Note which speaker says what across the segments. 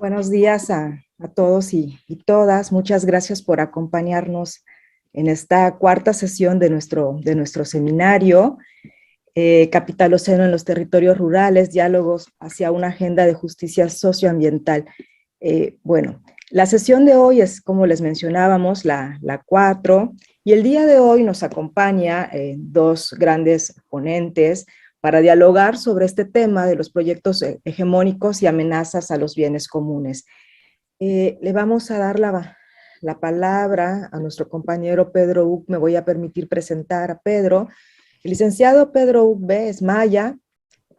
Speaker 1: Buenos días a todos y todas. Muchas gracias por acompañarnos en esta cuarta sesión de nuestro seminario, Capital Océano en los territorios rurales, diálogos hacia una agenda de justicia socioambiental. Bueno, la sesión de hoy es, como les mencionábamos, la 4, y el día de hoy nos acompaña dos grandes ponentes para dialogar sobre este tema de los proyectos hegemónicos y amenazas a los bienes comunes. Le vamos a dar la palabra a nuestro compañero Pedro Uc. Me voy a permitir presentar a Pedro. El licenciado Pedro Uc es maya.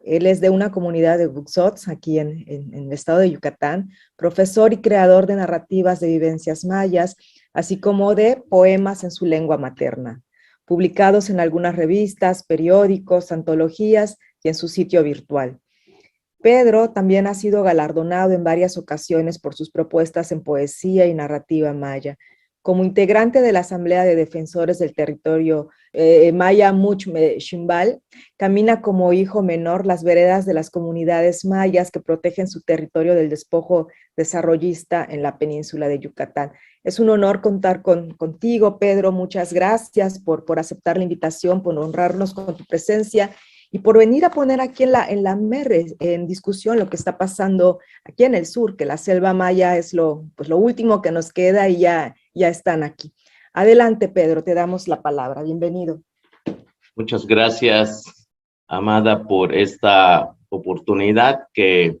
Speaker 1: Él es de una comunidad de Buxots, aquí en el estado de Yucatán, profesor y creador de narrativas de vivencias mayas, así como de poemas en su lengua materna, publicados en algunas revistas, periódicos, antologías y en su sitio virtual. Pedro también ha sido galardonado en varias ocasiones por sus propuestas en poesía y narrativa maya. Como integrante de la Asamblea de Defensores del Territorio Maya Muchme Ximbal, camina como hijo menor las veredas de las comunidades mayas que protegen su territorio del despojo desarrollista en la península de Yucatán. Es un honor contar contigo, Pedro. Muchas gracias por aceptar la invitación, por honrarnos con tu presencia y por venir a poner aquí en la MER en discusión lo que está pasando aquí en el sur, que la selva maya es lo último que nos queda y ya están aquí. Adelante, Pedro, te damos la palabra. Bienvenido.
Speaker 2: Muchas gracias, Amada, por esta oportunidad que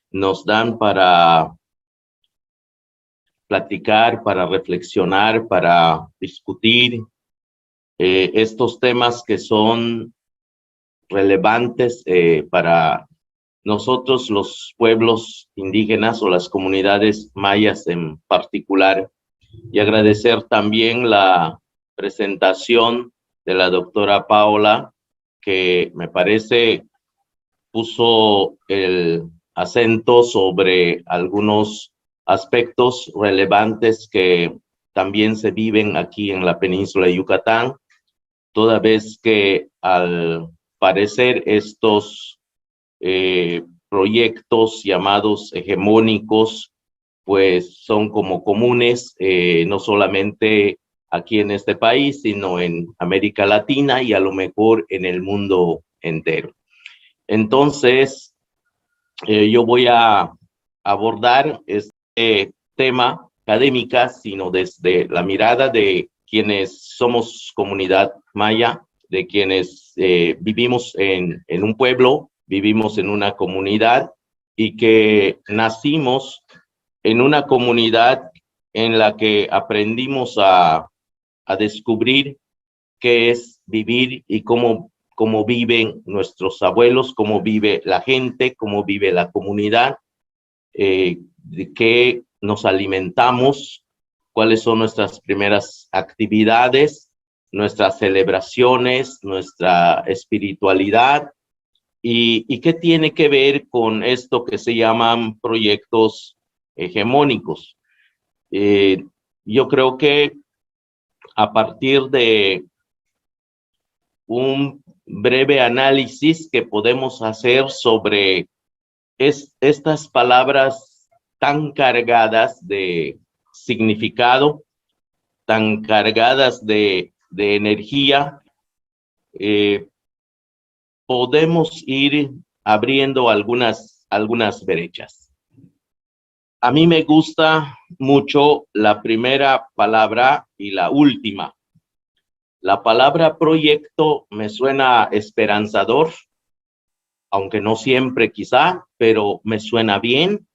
Speaker 2: nos dan para platicar, para reflexionar, para discutir estos temas que son relevantes para nosotros, los pueblos indígenas o las comunidades mayas en particular. Y agradecer también la presentación de la doctora Paola, que me parece puso el acento sobre algunos aspectos relevantes que también se viven aquí en la península de Yucatán, toda vez que al parecer estos proyectos llamados hegemónicos pues son como comunes, no solamente aquí en este país, sino en América Latina y a lo mejor en el mundo entero. Entonces, yo voy a abordar este tema académica, sino desde la mirada de quienes somos comunidad maya, de quienes vivimos en un pueblo, vivimos en una comunidad y que nacimos en una comunidad en la que aprendimos a descubrir qué es vivir y cómo viven nuestros abuelos, cómo vive la gente, cómo vive la comunidad, de qué nos alimentamos, cuáles son nuestras primeras actividades, nuestras celebraciones, nuestra espiritualidad, y qué tiene que ver con esto que se llaman proyectos hegemónicos. Yo creo que a partir de un breve análisis que podemos hacer sobre estas palabras tan cargadas de significado, tan cargadas de energía, podemos ir abriendo algunas brechas. A mí me gusta mucho la primera palabra y la última. La palabra proyecto me suena esperanzador, aunque no siempre quizá, pero me suena bien.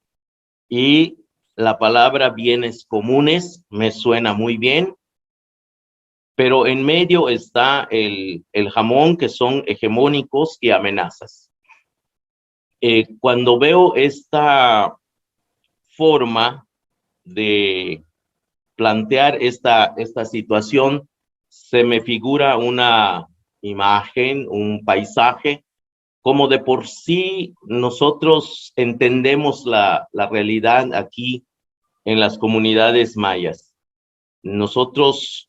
Speaker 2: Y la palabra bienes comunes me suena muy bien. Pero en medio está el jamón, que son hegemónicos y amenazas. Cuando veo esta forma de plantear esta situación, se me figura una imagen, un paisaje, como de por sí nosotros entendemos la realidad aquí en las comunidades mayas. Nosotros,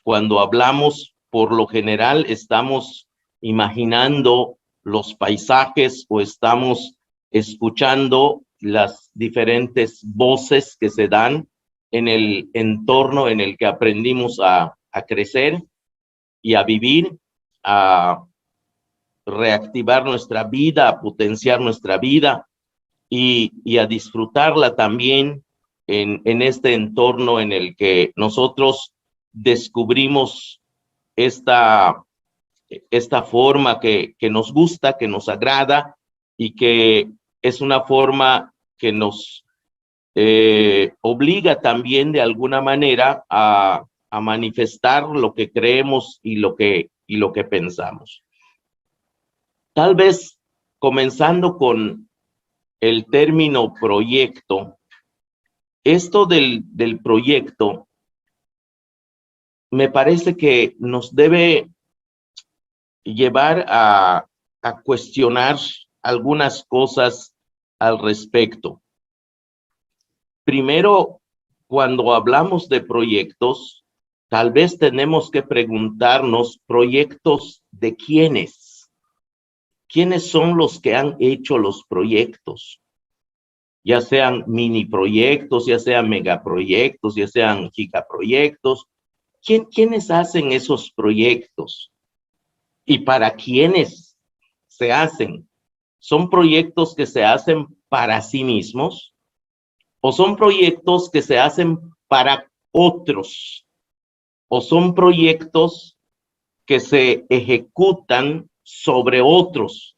Speaker 2: cuando hablamos, por lo general estamos imaginando los paisajes o estamos escuchando las diferentes voces que se dan en el entorno en el que aprendimos a crecer y a vivir, a reactivar nuestra vida, a potenciar nuestra vida y a disfrutarla también en este entorno en el que nosotros descubrimos esta forma que nos gusta, que nos agrada y que es una forma que nos obliga también de alguna manera a manifestar lo que creemos y lo que pensamos. Tal vez comenzando con el término proyecto, esto del proyecto me parece que nos debe llevar a cuestionar algunas cosas al respecto. Primero, cuando hablamos de proyectos, tal vez tenemos que preguntarnos, ¿proyectos de quiénes? ¿Quiénes son los que han hecho los proyectos? Ya sean mini proyectos, ya sean megaproyectos, ya sean gigaproyectos. ¿Quiénes hacen esos proyectos? ¿Y para quiénes se hacen? ¿Son proyectos que se hacen para sí mismos? ¿O son proyectos que se hacen para otros? ¿O son proyectos que se ejecutan sobre otros?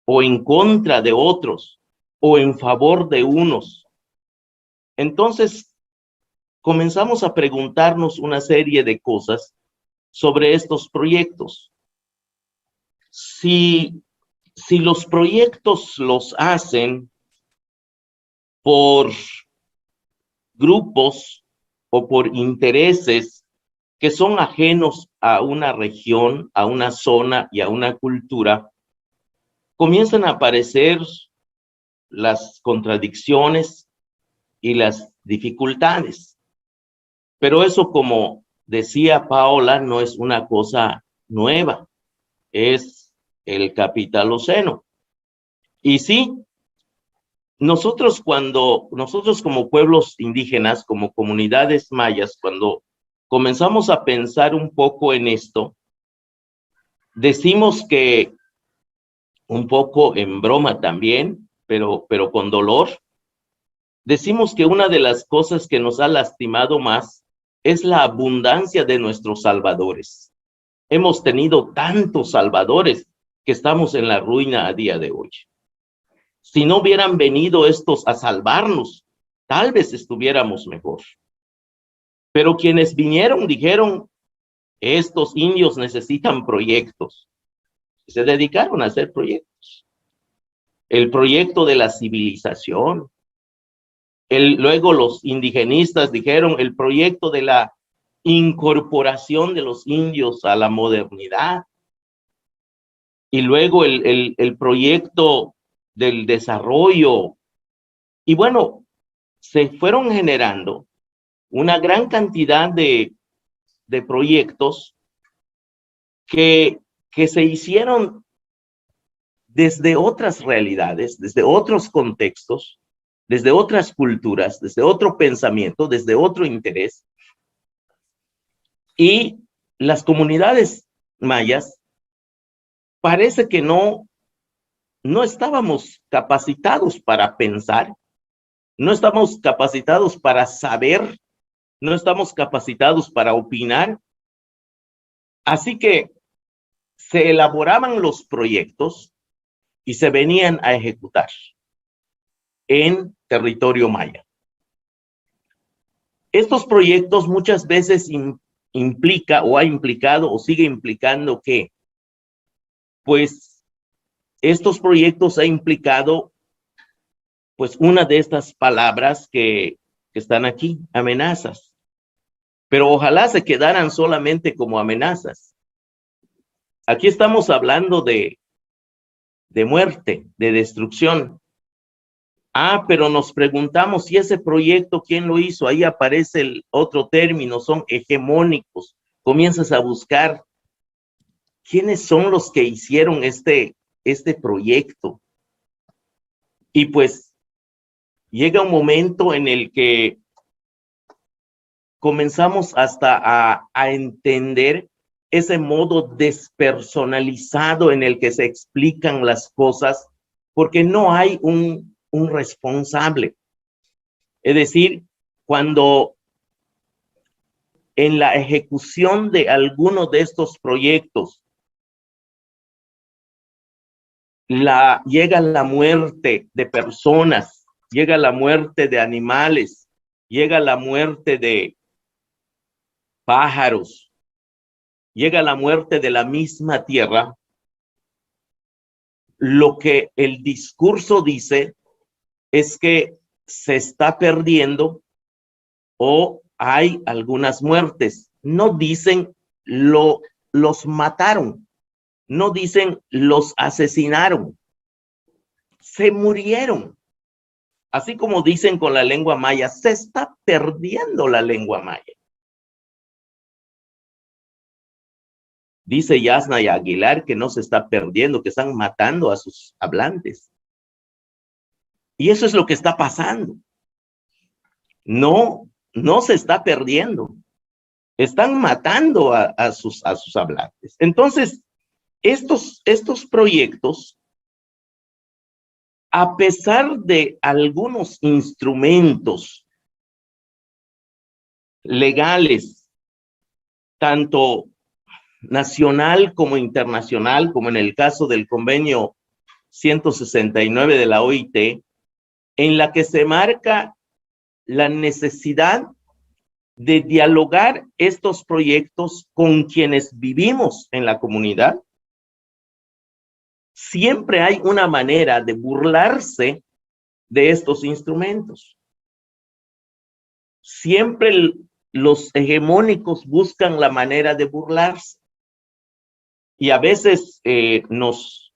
Speaker 2: ¿O en contra de otros? ¿O en favor de unos? Entonces, comenzamos a preguntarnos una serie de cosas sobre estos proyectos. Si los proyectos los hacen por grupos o por intereses que son ajenos a una región, a una zona y a una cultura, comienzan a aparecer las contradicciones y las dificultades. Pero eso, como decía Paola, no es una cosa nueva, es el capitaloceno. Y sí, nosotros como pueblos indígenas, como comunidades mayas, cuando comenzamos a pensar un poco en esto, decimos que, un poco en broma también, pero con dolor, decimos que una de las cosas que nos ha lastimado más es la abundancia de nuestros salvadores. Hemos tenido tantos salvadores que estamos en la ruina a día de hoy. Si no hubieran venido estos a salvarnos, tal vez estuviéramos mejor. Pero quienes vinieron dijeron, estos indios necesitan proyectos. Se dedicaron a hacer proyectos. El proyecto de la civilización. Luego los indigenistas dijeron el proyecto de la incorporación de los indios a la modernidad. Y luego el proyecto del desarrollo. Y bueno, se fueron generando una gran cantidad de proyectos que se hicieron desde otras realidades, desde otros contextos, desde otras culturas, desde otro pensamiento, desde otro interés. Y las comunidades mayas parece que no estábamos capacitados para pensar, no estamos capacitados para saber, no estamos capacitados para opinar. Así que se elaboraban los proyectos y se venían a ejecutar en territorio maya. Estos proyectos muchas veces implica o ha implicado o sigue implicando que, pues, estos proyectos ha implicado, pues, una de estas palabras que están aquí, amenazas. Pero ojalá se quedaran solamente como amenazas. Aquí estamos hablando de muerte, de destrucción. Pero nos preguntamos si ese proyecto, ¿quién lo hizo? Ahí aparece el otro término, son hegemónicos. Comienzas a buscar quiénes son los que hicieron este proyecto. Y pues llega un momento en el que comenzamos hasta a entender ese modo despersonalizado en el que se explican las cosas, porque no hay un responsable. Es decir, cuando en la ejecución de alguno de estos proyectos llega la muerte de personas, llega la muerte de animales, llega la muerte de pájaros, llega la muerte de la misma tierra, lo que el discurso dice es que se está perdiendo o hay algunas muertes. No dicen los mataron, no dicen los asesinaron, se murieron. Así como dicen con la lengua maya, se está perdiendo la lengua maya. Dice Yasna y Aguilar que no se está perdiendo, que están matando a sus hablantes. Y eso es lo que está pasando. No se está perdiendo. Están matando a sus hablantes. Entonces, estos proyectos, a pesar de algunos instrumentos legales, tanto nacional como internacional, como en el caso del convenio 169 de la OIT, en la que se marca la necesidad de dialogar estos proyectos con quienes vivimos en la comunidad, siempre hay una manera de burlarse de estos instrumentos. Siempre los hegemónicos buscan la manera de burlarse. Y a veces nos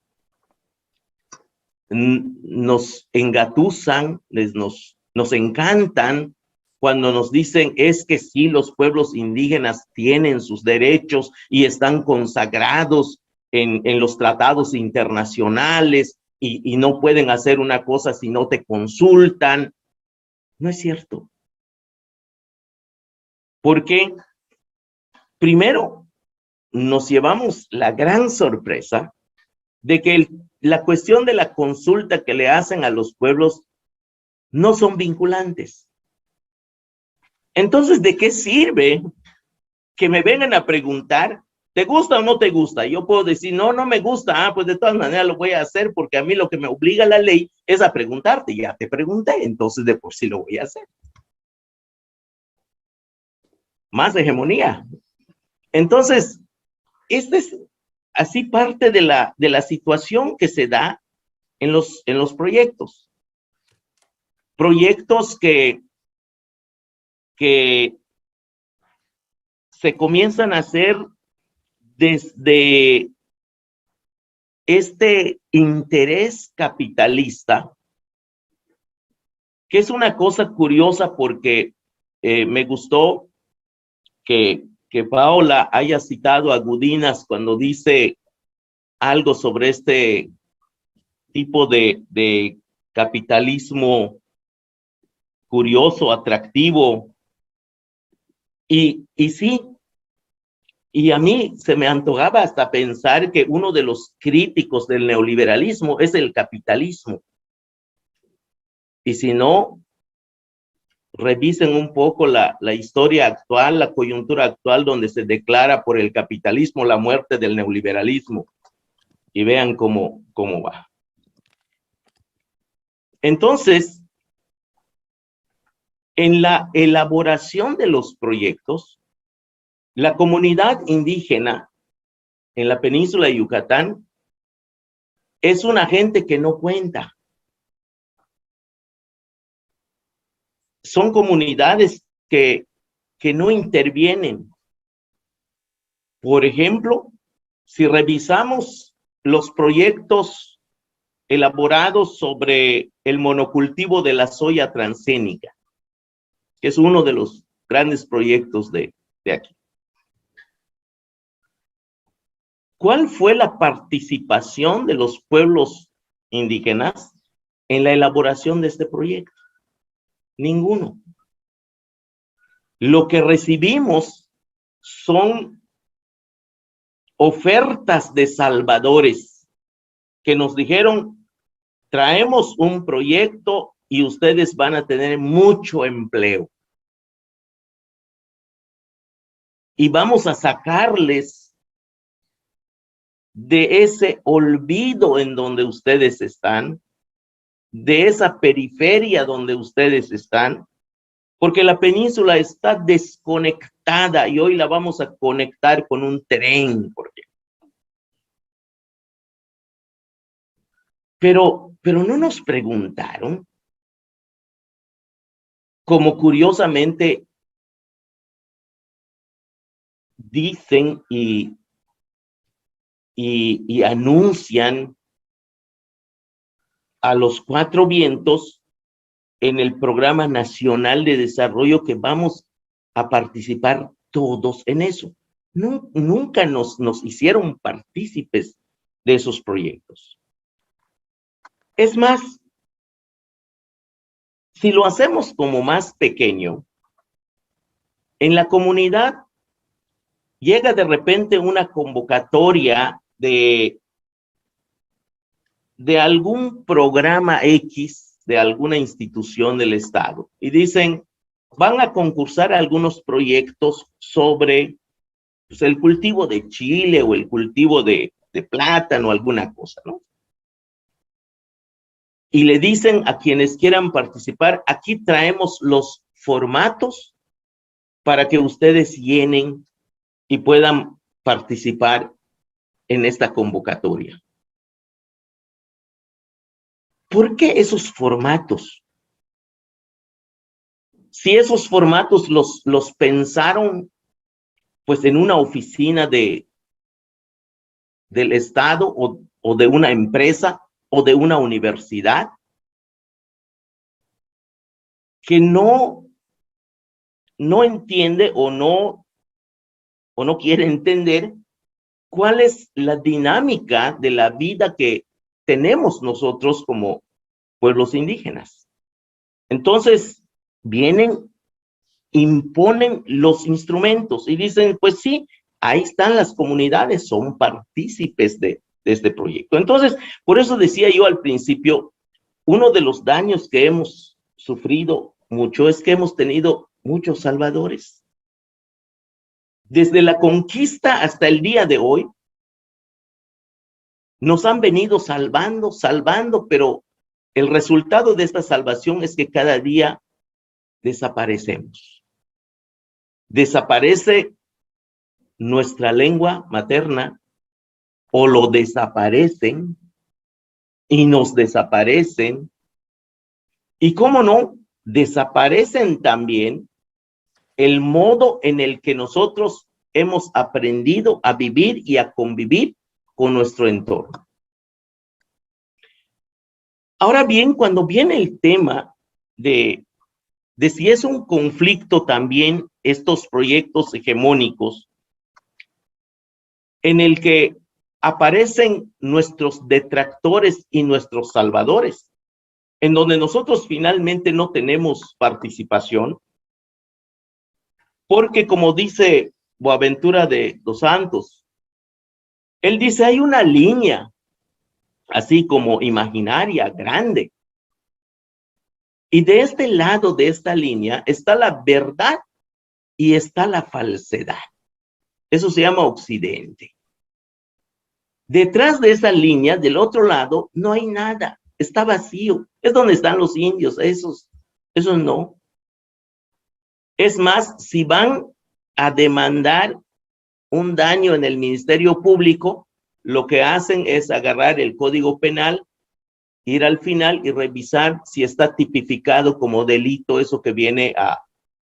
Speaker 2: engatusan, nos encantan cuando nos dicen es que sí, los pueblos indígenas tienen sus derechos y están consagrados en los tratados internacionales y no pueden hacer una cosa si no te consultan. No es cierto. Porque primero nos llevamos la gran sorpresa de que la cuestión de la consulta que le hacen a los pueblos no son vinculantes. Entonces, ¿de qué sirve que me vengan a preguntar, ¿te gusta o no te gusta? Yo puedo decir, no me gusta, pues de todas maneras lo voy a hacer porque a mí lo que me obliga la ley es a preguntarte, ya te pregunté, entonces de por sí lo voy a hacer. Más hegemonía. Entonces, esta es así parte de la situación que se da en los proyectos. Proyectos que se comienzan a hacer desde este interés capitalista, que es una cosa curiosa porque me gustó que Paola haya citado a Gudinas cuando dice algo sobre este tipo de capitalismo curioso, atractivo. Y sí, y a mí se me antojaba hasta pensar que uno de los críticos del neoliberalismo es el capitalismo. Y si no, revisen un poco la historia actual, la coyuntura actual donde se declara por el capitalismo la muerte del neoliberalismo y vean cómo va. Entonces, en la elaboración de los proyectos, la comunidad indígena en la península de Yucatán es una gente que no cuenta. Son comunidades que no intervienen. Por ejemplo, si revisamos los proyectos elaborados sobre el monocultivo de la soya transgénica, que es uno de los grandes proyectos de aquí. ¿Cuál fue la participación de los pueblos indígenas en la elaboración de este proyecto? Ninguno. Lo que recibimos son ofertas de salvadores que nos dijeron, traemos un proyecto y ustedes van a tener mucho empleo. Y vamos a sacarles de ese olvido en donde ustedes están, de esa periferia donde ustedes están, porque la península está desconectada y hoy la vamos a conectar con un tren, por ejemplo. Pero no nos preguntaron, como curiosamente dicen y anuncian a los cuatro vientos en el Programa Nacional de Desarrollo que vamos a participar todos en eso. No, nunca nos hicieron partícipes de esos proyectos. Es más, si lo hacemos como más pequeño, en la comunidad llega de repente una convocatoria de algún programa X de alguna institución del Estado y dicen, van a concursar algunos proyectos sobre pues, el cultivo de chile o el cultivo de plátano, alguna cosa, ¿no? Y le dicen a quienes quieran participar, aquí traemos los formatos para que ustedes llenen y puedan participar en esta convocatoria. ¿Por qué esos formatos? Si esos formatos los pensaron pues en una oficina del Estado o de una empresa o de una universidad que no entiende o no quiere entender cuál es la dinámica de la vida que tenemos nosotros como pueblos indígenas. Entonces, vienen, imponen los instrumentos y dicen, pues sí, ahí están las comunidades, son partícipes de este proyecto. Entonces, por eso decía yo al principio, uno de los daños que hemos sufrido mucho es que hemos tenido muchos salvadores. Desde la conquista hasta el día de hoy, nos han venido salvando, pero el resultado de esta salvación es que cada día desaparecemos. Desaparece nuestra lengua materna o lo desaparecen y nos desaparecen. Y cómo no, desaparecen también el modo en el que nosotros hemos aprendido a vivir y a convivir con nuestro entorno. Ahora bien, cuando viene el tema de si es un conflicto también estos proyectos hegemónicos en el que aparecen nuestros detractores y nuestros salvadores, en donde nosotros finalmente no tenemos participación, porque como dice Boaventura de dos Santos, él dice, hay una línea, así como imaginaria, grande, y de este lado de esta línea está la verdad y está la falsedad. Eso se llama Occidente. Detrás de esa línea, del otro lado, no hay nada, está vacío. Es donde están los indios, esos no. Es más, si van a demandar un daño en el Ministerio Público, lo que hacen es agarrar el Código Penal, ir al final y revisar si está tipificado como delito eso que viene a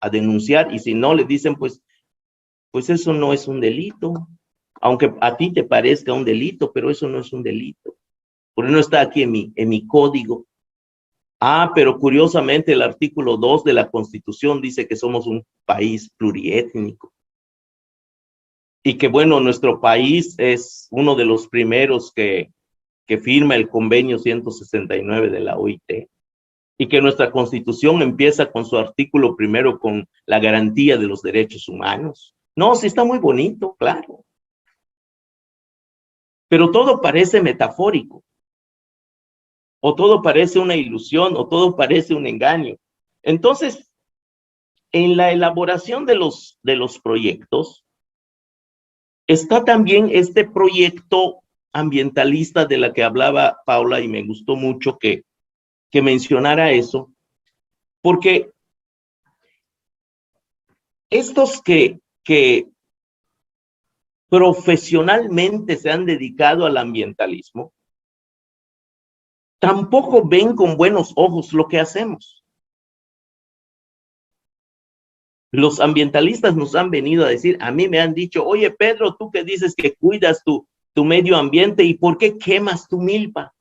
Speaker 2: denunciar, y si no, le dicen, pues eso no es un delito, aunque a ti te parezca un delito, pero eso no es un delito, porque no está aquí en mi código. Pero curiosamente el artículo 2 de la Constitución dice que somos un país pluriétnico. Y que bueno, nuestro país es uno de los primeros que firma el convenio 169 de la OIT. y que nuestra Constitución empieza con su artículo primero con la garantía de los derechos humanos. No, sí está muy bonito, claro. Pero todo parece metafórico, o todo parece una ilusión, o todo parece un engaño. Entonces, en la elaboración de los proyectos, está también este proyecto ambientalista de la que hablaba Paula, y me gustó mucho que mencionara eso, porque estos que profesionalmente se han dedicado al ambientalismo, tampoco ven con buenos ojos lo que hacemos. Los ambientalistas nos han venido a decir, a mí me han dicho, oye Pedro, tú que dices que cuidas tu medio ambiente, ¿y por qué quemas tu milpa?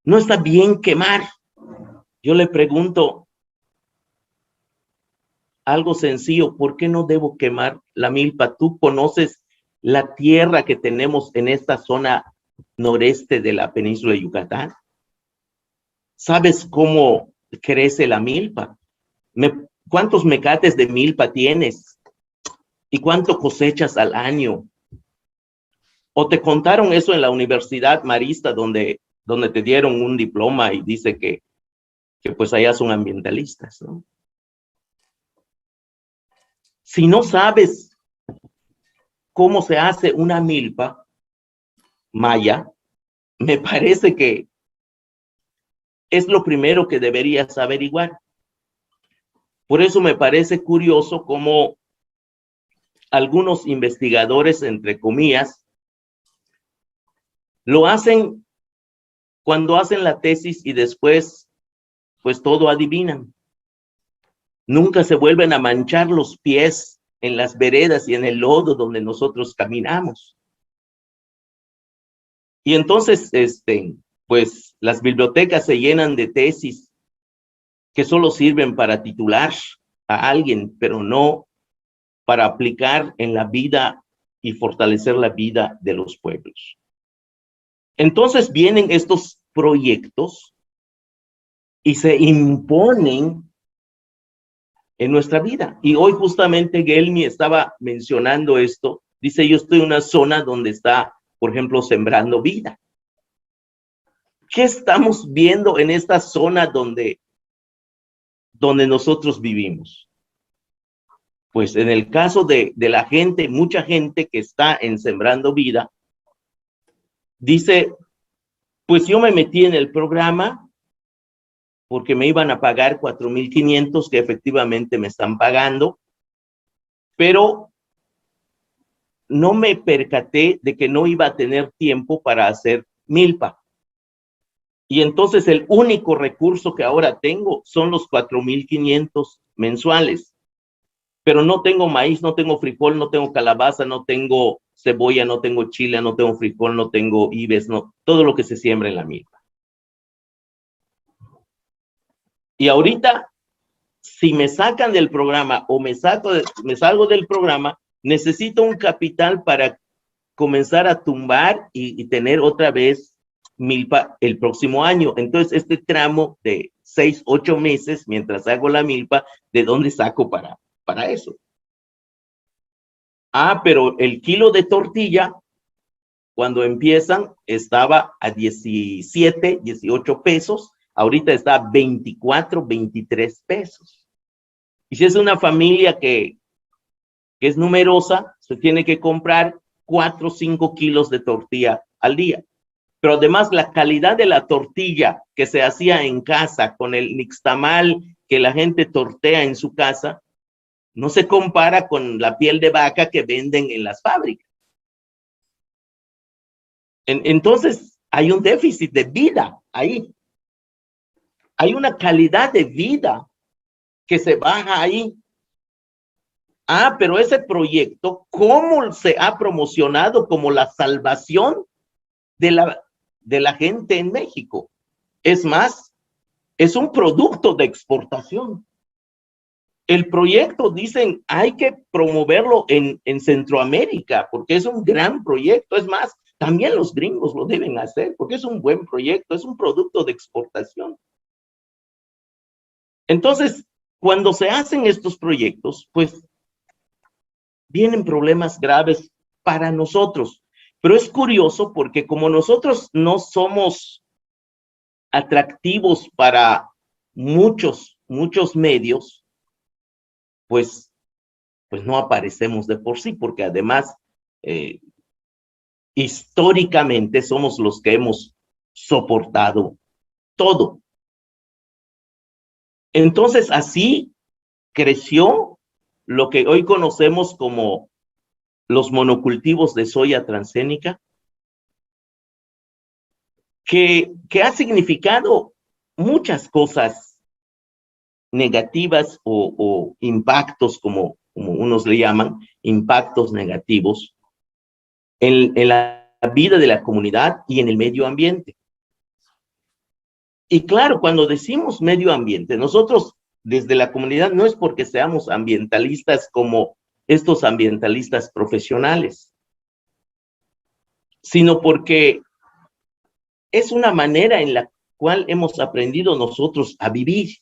Speaker 2: No está bien quemar. Yo le pregunto algo sencillo, ¿por qué no debo quemar la milpa? ¿Tú conoces la tierra que tenemos en esta zona noreste de la península de Yucatán? ¿Sabes cómo crece la milpa? ¿Cuántos mecates de milpa tienes? ¿Y cuánto cosechas al año? ¿O te contaron eso en la Universidad Marista donde te dieron un diploma y dice que pues allá son ambientalistas, ¿no? Si no sabes cómo se hace una milpa maya, me parece que es lo primero que deberías averiguar. Por eso me parece curioso cómo algunos investigadores, entre comillas, lo hacen cuando hacen la tesis y después, pues todo adivinan. Nunca se vuelven a manchar los pies en las veredas y en el lodo donde nosotros caminamos. Y entonces, pues las bibliotecas se llenan de tesis que solo sirven para titular a alguien, pero no para aplicar en la vida y fortalecer la vida de los pueblos. Entonces vienen estos proyectos y se imponen en nuestra vida. Y hoy justamente Gelmi estaba mencionando esto. Dice, yo estoy en una zona donde está, por ejemplo, Sembrando Vida. ¿Qué estamos viendo en esta zona donde nosotros vivimos? Pues en el caso de la gente, mucha gente que está en Sembrando Vida, dice, pues yo me metí en el programa porque me iban a pagar 4,500 que efectivamente me están pagando, pero no me percaté de que no iba a tener tiempo para hacer milpa. Y entonces el único recurso que ahora tengo son los 4,500 mensuales. Pero no tengo maíz, no tengo frijol, no tengo calabaza, no tengo cebolla, no tengo chile, no tengo frijol, no tengo ibes, no, todo lo que se siembra en la milpa. Y ahorita, si me sacan del programa o me salgo del programa, necesito un capital para comenzar a tumbar y tener otra vez milpa el próximo año. Entonces, este tramo de 6, 8 meses, mientras hago la milpa, ¿de dónde saco para eso? Ah, pero el kilo de tortilla, cuando empiezan, estaba a 17, 18 pesos. Ahorita está a 24, 23 pesos. Y si es una familia que es numerosa, se tiene que comprar 4 o 5 kilos de tortilla al día. Pero además la calidad de la tortilla que se hacía en casa con el nixtamal que la gente tortea en su casa, no se compara con la piel de vaca que venden en las fábricas. Entonces, hay un déficit de vida ahí. Hay una calidad de vida que se baja ahí. Ah, pero ese proyecto, ¿cómo se ha promocionado como la salvación de la gente en México? Es más, es un producto de exportación. El proyecto, dicen, hay que promoverlo en Centroamérica, porque es un gran proyecto. Es más, también los gringos lo deben hacer, porque es un buen proyecto, es un producto de exportación. Entonces, cuando se hacen estos proyectos, pues vienen problemas graves para nosotros. Pero es curioso porque como nosotros no somos atractivos para muchos medios, pues no aparecemos de por sí, porque además históricamente somos los que hemos soportado todo. Entonces así creció lo que hoy conocemos como los monocultivos de soya transgénica, que ha significado muchas cosas negativas o impactos, como unos le llaman, impactos negativos en la vida de la comunidad y en el medio ambiente. Y claro, cuando decimos medio ambiente, nosotros desde la comunidad no es porque seamos ambientalistas como estos ambientalistas profesionales, sino porque es una manera en la cual hemos aprendido nosotros a vivir.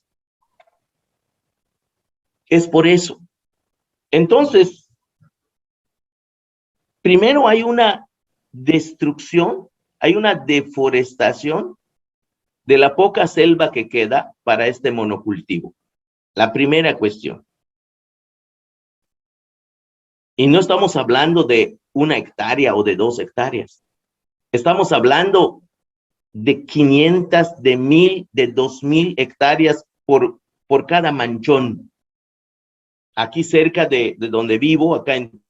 Speaker 2: Es por eso. Entonces, primero hay una destrucción, hay una deforestación de la poca selva que queda para este monocultivo. La primera cuestión. Y no estamos hablando de 1 hectárea o de 2 hectáreas. Estamos hablando de 500, de 1000, de 2000 hectáreas por cada manchón. Aquí cerca de donde vivo, acá en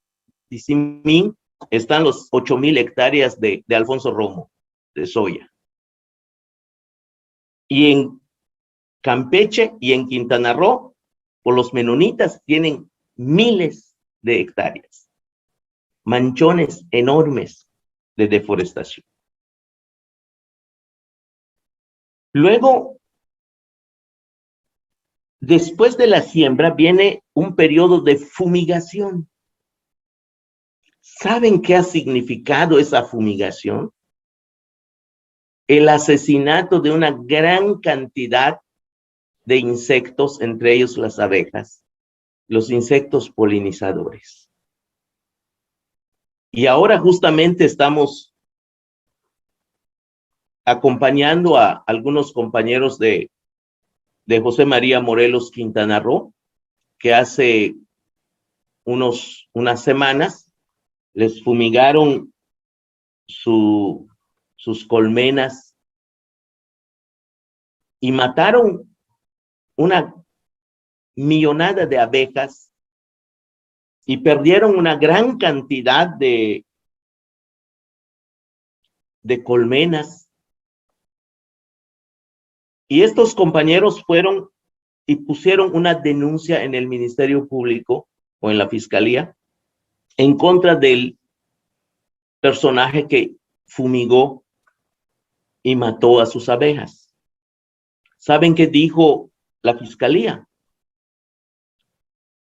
Speaker 2: Tizimín, están los 8000 hectáreas de Alfonso Romo, de soya. Y en Campeche y en Quintana Roo, por los menonitas, tienen miles de hectáreas. Manchones enormes de deforestación. Luego, después de la siembra, viene un periodo de fumigación. ¿Saben qué ha significado esa fumigación? El asesinato de una gran cantidad de insectos, entre ellos las abejas, los insectos polinizadores. Y ahora justamente estamos acompañando a algunos compañeros de José María Morelos Quintana Roo, que hace unas semanas les fumigaron sus colmenas y mataron una millonada de abejas y perdieron una gran cantidad de colmenas. Y estos compañeros fueron y pusieron una denuncia en el Ministerio Público o en la Fiscalía en contra del personaje que fumigó y mató a sus abejas. ¿Saben qué dijo la Fiscalía?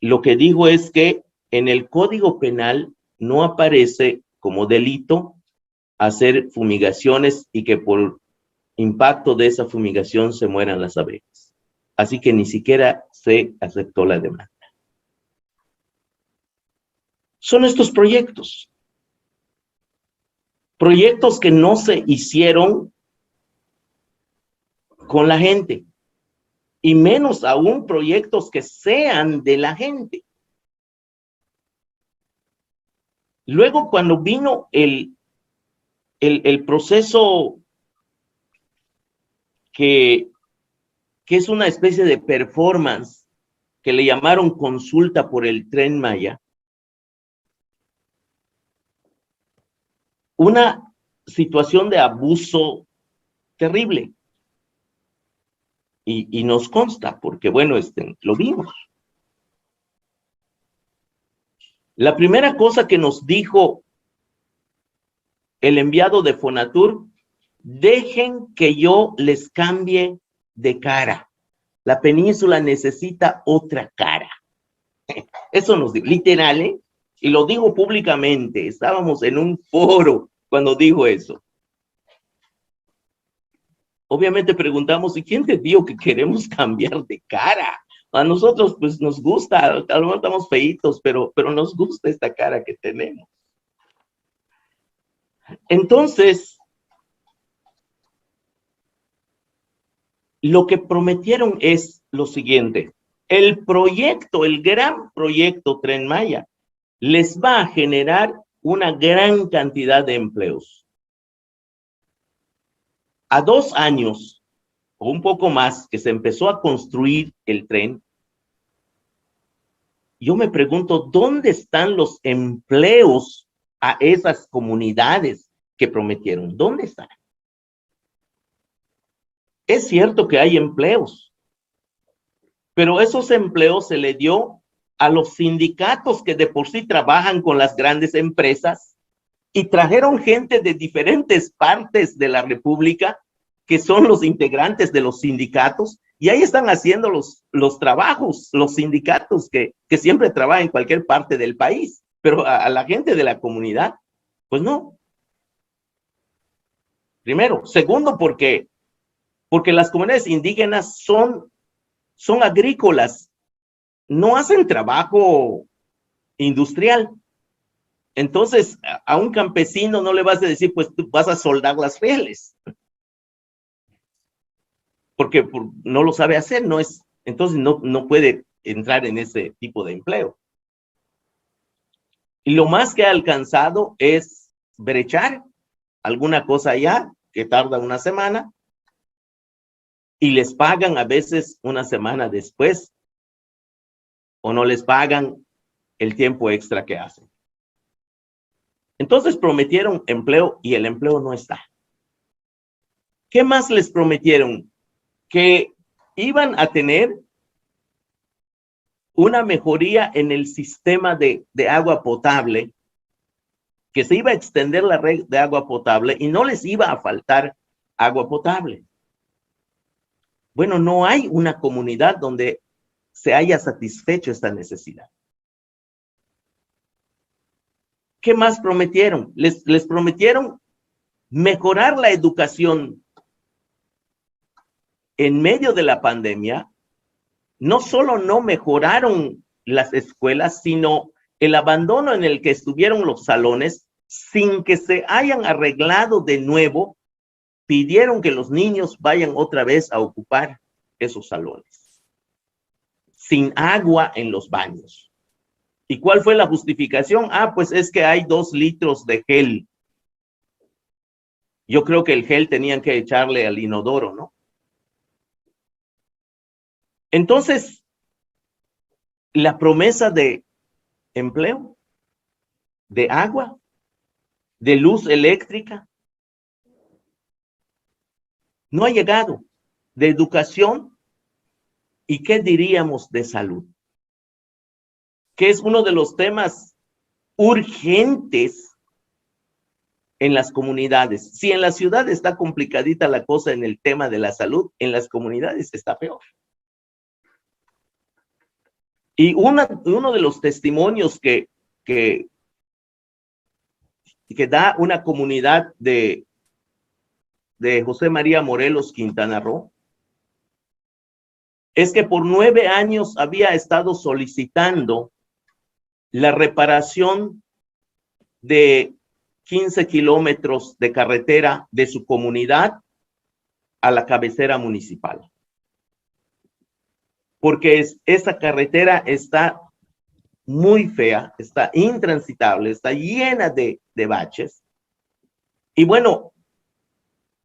Speaker 2: Lo que dijo es que en el Código Penal no aparece como delito hacer fumigaciones y que por impacto de esa fumigación se mueran las abejas. Así que ni siquiera se aceptó la demanda. Son estos proyectos que no se hicieron con la gente, y menos aún proyectos que sean de la gente. Luego, cuando vino el proceso que es una especie de performance, que le llamaron consulta por el Tren Maya, una situación de abuso terrible. Y nos consta, porque bueno, lo vimos. La primera cosa que nos dijo el enviado de Fonatur: dejen que yo les cambie de cara. La península necesita otra cara. Eso nos dijo, literal, ¿eh? Y lo digo públicamente. Estábamos en un foro cuando dijo eso. Obviamente preguntamos, ¿y quién te dijo que queremos cambiar de cara? A nosotros pues nos gusta, a lo mejor estamos feitos, pero nos gusta esta cara que tenemos. Entonces, lo que prometieron es lo siguiente. El proyecto, el gran proyecto Tren Maya, les va a generar una gran cantidad de empleos. A 2 años o un poco más que se empezó a construir el tren, yo me pregunto, ¿dónde están los empleos a esas comunidades que prometieron? ¿Dónde están? Es cierto que hay empleos, pero esos empleos se le dio a los sindicatos que de por sí trabajan con las grandes empresas y trajeron gente de diferentes partes de la República que son los integrantes de los sindicatos, y ahí están haciendo los trabajos, los sindicatos que siempre trabajan en cualquier parte del país, pero a la gente de la comunidad, pues no. Primero. Segundo, porque las comunidades indígenas son agrícolas, no hacen trabajo industrial. Entonces, a un campesino no le vas a decir, pues tú vas a soldar las rieles, porque no lo sabe hacer, entonces no puede entrar en ese tipo de empleo. Y lo más que ha alcanzado es brechar alguna cosa allá, que tarda una semana, y les pagan a veces una semana después, o no les pagan el tiempo extra que hacen. Entonces prometieron empleo y el empleo no está. ¿Qué más les prometieron? Que iban a tener una mejoría en el sistema de agua potable, que se iba a extender la red de agua potable y no les iba a faltar agua potable. Bueno, no hay una comunidad donde se haya satisfecho esta necesidad. ¿Qué más prometieron? Les prometieron mejorar la educación. En medio de la pandemia, no solo no mejoraron las escuelas, sino el abandono en el que estuvieron los salones, sin que se hayan arreglado de nuevo, pidieron que los niños vayan otra vez a ocupar esos salones. Sin agua en los baños. ¿Y cuál fue la justificación? Pues es que hay 2 litros de gel. Yo creo que el gel tenían que echarle al inodoro, ¿no? Entonces, la promesa de empleo, de agua, de luz eléctrica, no ha llegado. De educación, ¿y qué diríamos de salud? Que es uno de los temas urgentes en las comunidades. Si en la ciudad está complicadita la cosa en el tema de la salud, en las comunidades está peor. Y uno de los testimonios que da una comunidad de José María Morelos, Quintana Roo, es que por 9 años había estado solicitando la reparación de 15 kilómetros de carretera de su comunidad a la cabecera municipal. Porque esa carretera está muy fea, está intransitable, está llena de baches. Y bueno,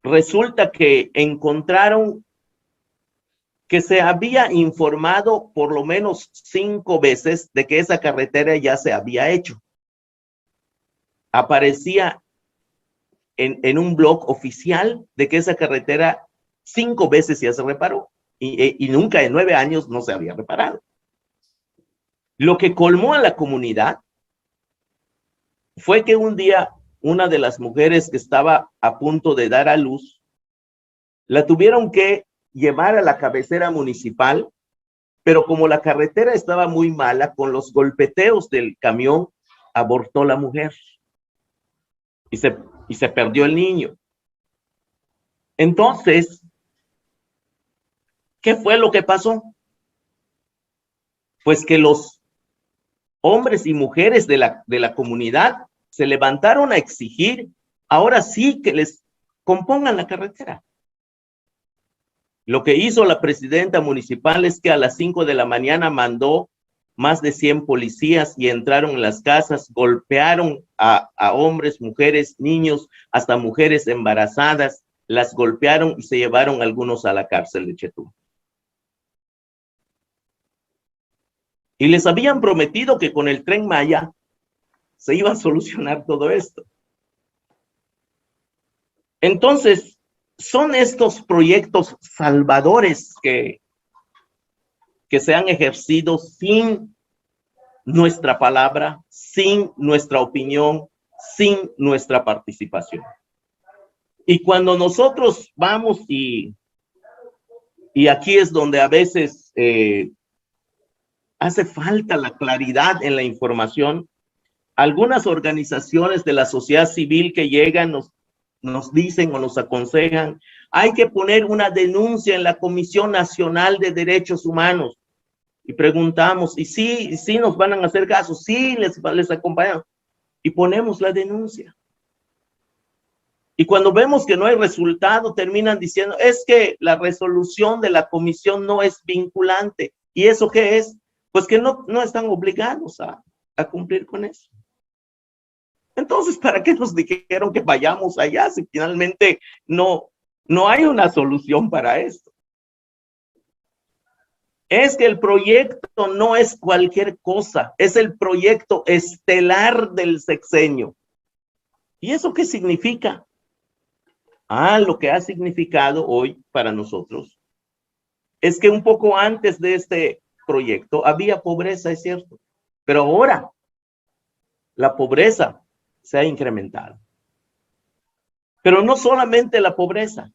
Speaker 2: resulta que encontraron que se había informado por lo menos 5 veces de que esa carretera ya se había hecho. Aparecía en un blog oficial de que esa carretera 5 veces ya se reparó y nunca en 9 años no se había reparado. Lo que colmó a la comunidad fue que un día una de las mujeres que estaba a punto de dar a luz, la tuvieron que llevar a la cabecera municipal, pero como la carretera estaba muy mala, con los golpeteos del camión, abortó la mujer. Y se y se perdió el niño. Entonces, ¿qué fue lo que pasó? Pues que los hombres y mujeres de la comunidad se levantaron a exigir, ahora sí que les compongan la carretera. Lo que hizo la presidenta municipal es que a las 5 de la mañana mandó más de 100 policías y entraron en las casas, golpearon a hombres, mujeres, niños, hasta mujeres embarazadas, las golpearon y se llevaron algunos a la cárcel de Chetú. Y les habían prometido que con el Tren Maya se iba a solucionar todo esto. Entonces, son estos proyectos salvadores que se han ejercido sin nuestra palabra, sin nuestra opinión, sin nuestra participación. Y cuando nosotros vamos y aquí es donde a veces hace falta la claridad en la información, algunas organizaciones de la sociedad civil que llegan nos dicen o nos aconsejan, hay que poner una denuncia en la Comisión Nacional de Derechos Humanos. Y preguntamos, ¿y sí nos van a hacer caso? Sí, les acompañamos. Y ponemos la denuncia. Y cuando vemos que no hay resultado, terminan diciendo, es que la resolución de la comisión no es vinculante. ¿Y eso qué es? Pues que no están obligados a cumplir con eso. Entonces, ¿para qué nos dijeron que vayamos allá si finalmente no hay una solución para esto? Es que el proyecto no es cualquier cosa, es el proyecto estelar del sexenio. ¿Y eso qué significa? Lo que ha significado hoy para nosotros es que un poco antes de este proyecto había pobreza, es cierto, pero ahora la pobreza se ha incrementado. Pero no solamente la pobreza,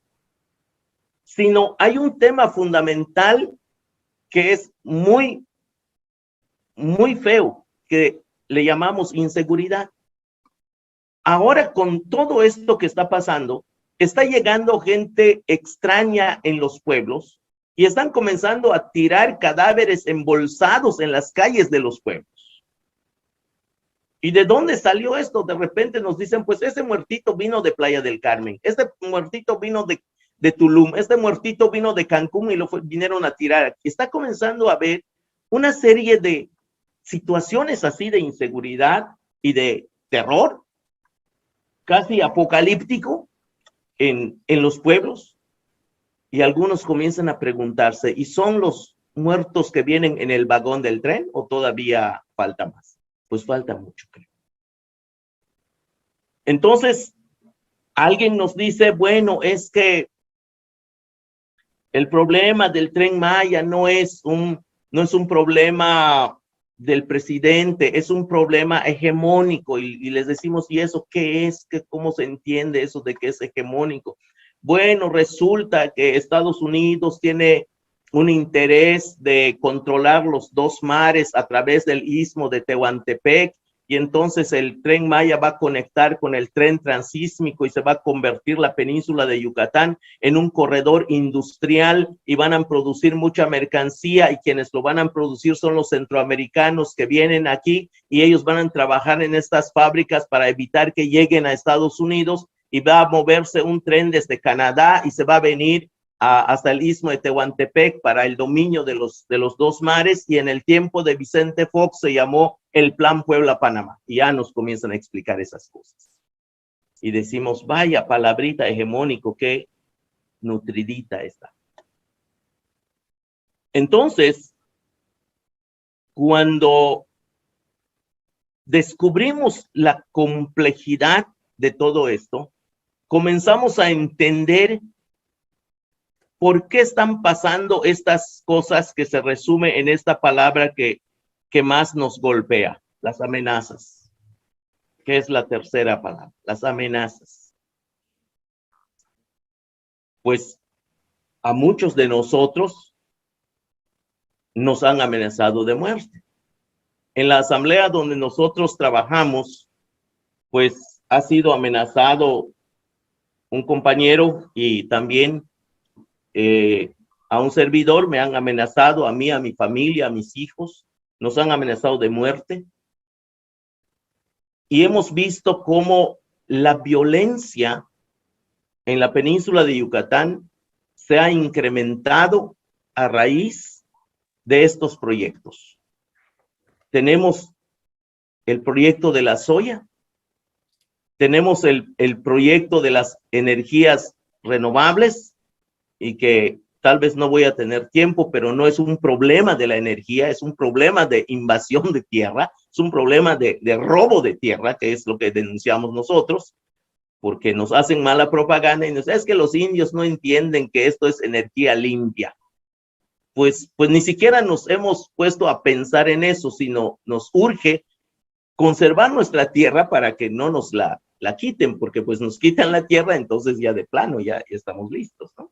Speaker 2: sino hay un tema fundamental que es muy, muy feo, que le llamamos inseguridad. Ahora, con todo esto que está pasando, está llegando gente extraña en los pueblos y están comenzando a tirar cadáveres embolsados en las calles de los pueblos. ¿Y de dónde salió esto? De repente nos dicen, pues ese muertito vino de Playa del Carmen, este muertito vino de Tulum, este muertito vino de Cancún y vinieron a tirar. Está comenzando a haber una serie de situaciones así de inseguridad y de terror, casi apocalíptico en los pueblos. Y algunos comienzan a preguntarse, ¿y son los muertos que vienen en el vagón del tren o todavía falta más? Pues falta mucho, creo. Entonces, alguien nos dice, bueno, es que el problema del Tren Maya no es un problema del presidente, es un problema hegemónico. Y les decimos, ¿y eso qué es? ¿Cómo se entiende eso de que es hegemónico? Bueno, resulta que Estados Unidos tiene un interés de controlar los dos mares a través del istmo de Tehuantepec, y entonces el Tren Maya va a conectar con el tren transísmico y se va a convertir la península de Yucatán en un corredor industrial y van a producir mucha mercancía, y quienes lo van a producir son los centroamericanos que vienen aquí y ellos van a trabajar en estas fábricas para evitar que lleguen a Estados Unidos, y va a moverse un tren desde Canadá y se va a venir hasta el istmo de Tehuantepec para el dominio de los dos mares, y en el tiempo de Vicente Fox se llamó el Plan Puebla-Panamá, y ya nos comienzan a explicar esas cosas. Y decimos, vaya palabrita hegemónico, qué nutridita está. Entonces, cuando descubrimos la complejidad de todo esto, comenzamos a entender por qué están pasando estas cosas que se resume en esta palabra que más nos golpea, las amenazas, que es la tercera palabra, las amenazas. Pues a muchos de nosotros nos han amenazado de muerte. En la asamblea donde nosotros trabajamos, pues ha sido amenazado un compañero y también a un servidor, me han amenazado a mí, a mi familia, a mis hijos, nos han amenazado de muerte. Y hemos visto cómo la violencia en la península de Yucatán se ha incrementado a raíz de estos proyectos. Tenemos el proyecto de la soya, tenemos el proyecto de las energías renovables, y que tal vez no voy a tener tiempo, pero no es un problema de la energía, es un problema de invasión de tierra, es un problema de robo de tierra, que es lo que denunciamos nosotros, porque nos hacen mala propaganda y nos dicen, es que los indios no entienden que esto es energía limpia. Pues ni siquiera nos hemos puesto a pensar en eso, sino nos urge conservar nuestra tierra para que no nos la quiten, porque pues nos quitan la tierra, entonces ya de plano ya estamos listos, ¿no?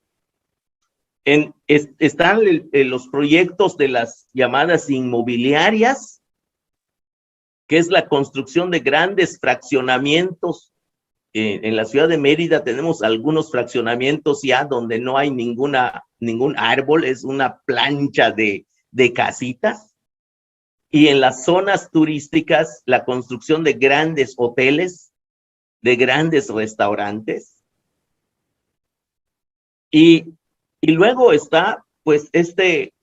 Speaker 2: Están los proyectos de las llamadas inmobiliarias, que es la construcción de grandes fraccionamientos. En la ciudad de Mérida tenemos algunos fraccionamientos ya donde no hay ningún árbol, es una plancha de casitas. Y en las zonas turísticas, la construcción de grandes hoteles, de grandes restaurantes. Y luego está, pues, este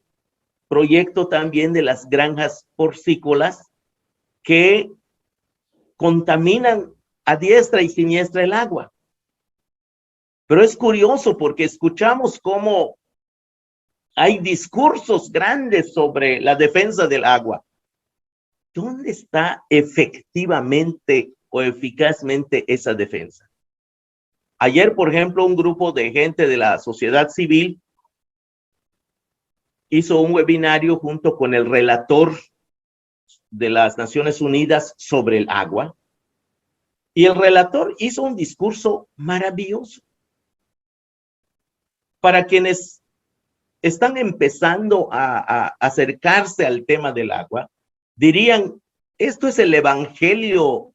Speaker 2: proyecto también de las granjas porcícolas que contaminan a diestra y siniestra el agua. Pero es curioso porque escuchamos cómo hay discursos grandes sobre la defensa del agua. ¿Dónde está efectivamente o eficazmente esa defensa? Ayer, por ejemplo, un grupo de gente de la sociedad civil hizo un webinario junto con el relator de las Naciones Unidas sobre el agua. Y el relator hizo un discurso maravilloso. Para quienes están empezando a acercarse al tema del agua, dirían, esto es el evangelio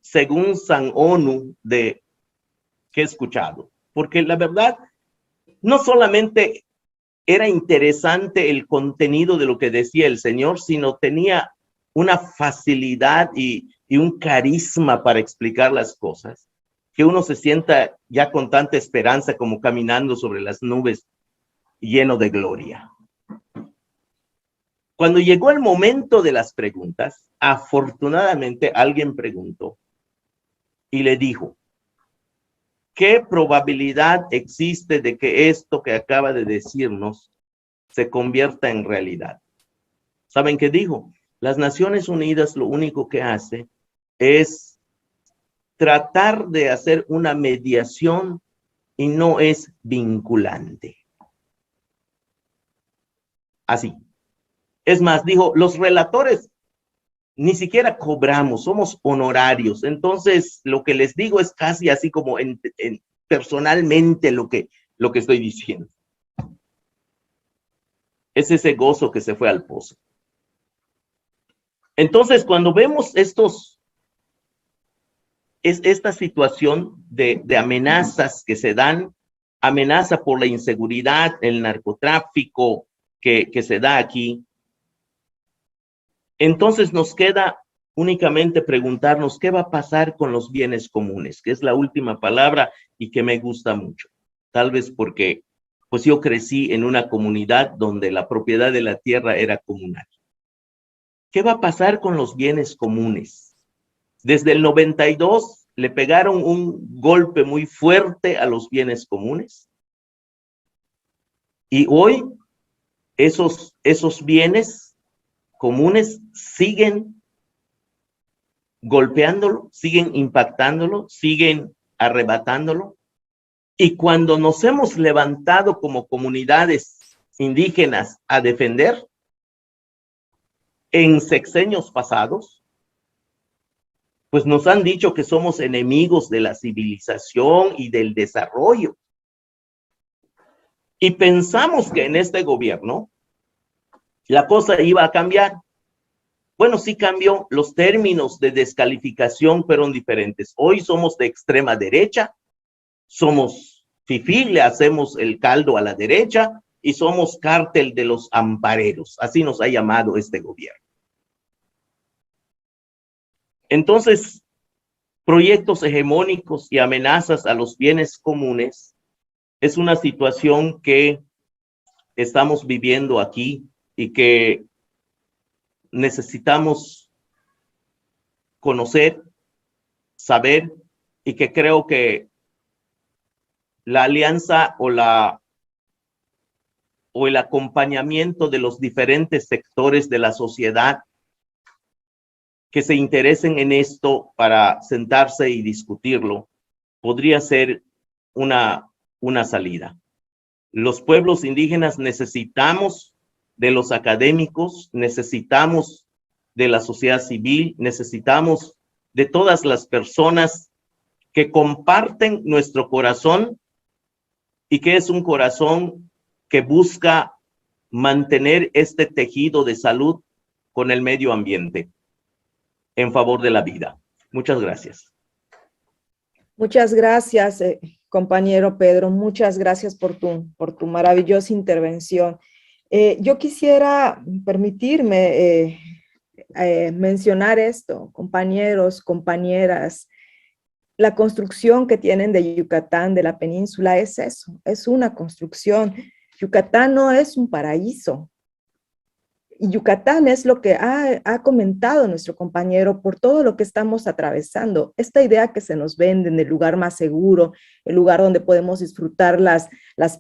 Speaker 2: según San Onu que he escuchado. Porque la verdad, no solamente era interesante el contenido de lo que decía el Señor, sino tenía una facilidad y un carisma para explicar las cosas, que uno se sienta ya con tanta esperanza como caminando sobre las nubes lleno de gloria. Cuando llegó el momento de las preguntas, afortunadamente alguien preguntó y le dijo, ¿qué probabilidad existe de que esto que acaba de decirnos se convierta en realidad? ¿Saben qué dijo? Las Naciones Unidas lo único que hace es tratar de hacer una mediación y no es vinculante. Así. Es más, dijo, los relatores ni siquiera cobramos, somos honorarios. Entonces, lo que les digo es casi así como personalmente lo que estoy diciendo. Es ese gozo que se fue al pozo. Entonces, cuando vemos esta situación de amenazas que se dan, amenaza por la inseguridad, el narcotráfico que se da aquí, entonces nos queda únicamente preguntarnos qué va a pasar con los bienes comunes, que es la última palabra y que me gusta mucho. Tal vez porque pues yo crecí en una comunidad donde la propiedad de la tierra era comunal. ¿Qué va a pasar con los bienes comunes? Desde el 92 le pegaron un golpe muy fuerte a los bienes comunes. Y hoy esos bienes comunes siguen golpeándolo, siguen impactándolo, siguen arrebatándolo. Y cuando nos hemos levantado como comunidades indígenas a defender, en sexenios pasados, pues nos han dicho que somos enemigos de la civilización y del desarrollo. Y pensamos que en este gobierno la cosa iba a cambiar. Bueno, sí cambió, los términos de descalificación fueron diferentes. Hoy somos de extrema derecha, somos fifí, le hacemos el caldo a la derecha y somos cártel de los ampareros. Así nos ha llamado este gobierno. Entonces, proyectos hegemónicos y amenazas a los bienes comunes es una situación que estamos viviendo aquí y que necesitamos conocer, saber, y que creo que la alianza o el acompañamiento de los diferentes sectores de la sociedad que se interesen en esto para sentarse y discutirlo, podría ser una salida. Los pueblos indígenas necesitamos de los académicos, necesitamos de la sociedad civil, necesitamos de todas las personas que comparten nuestro corazón y que es un corazón que busca mantener este tejido de salud con el medio ambiente en favor de la vida. Muchas gracias.
Speaker 1: Muchas gracias, compañero Pedro. Muchas gracias por tu maravillosa intervención. Yo quisiera permitirme mencionar esto, compañeros, compañeras. La construcción que tienen de Yucatán, de la península, es eso, es una construcción. Yucatán no es un paraíso. Y Yucatán es lo que ha comentado nuestro compañero por todo lo que estamos atravesando. Esta idea que se nos vende en el lugar más seguro, el lugar donde podemos disfrutar las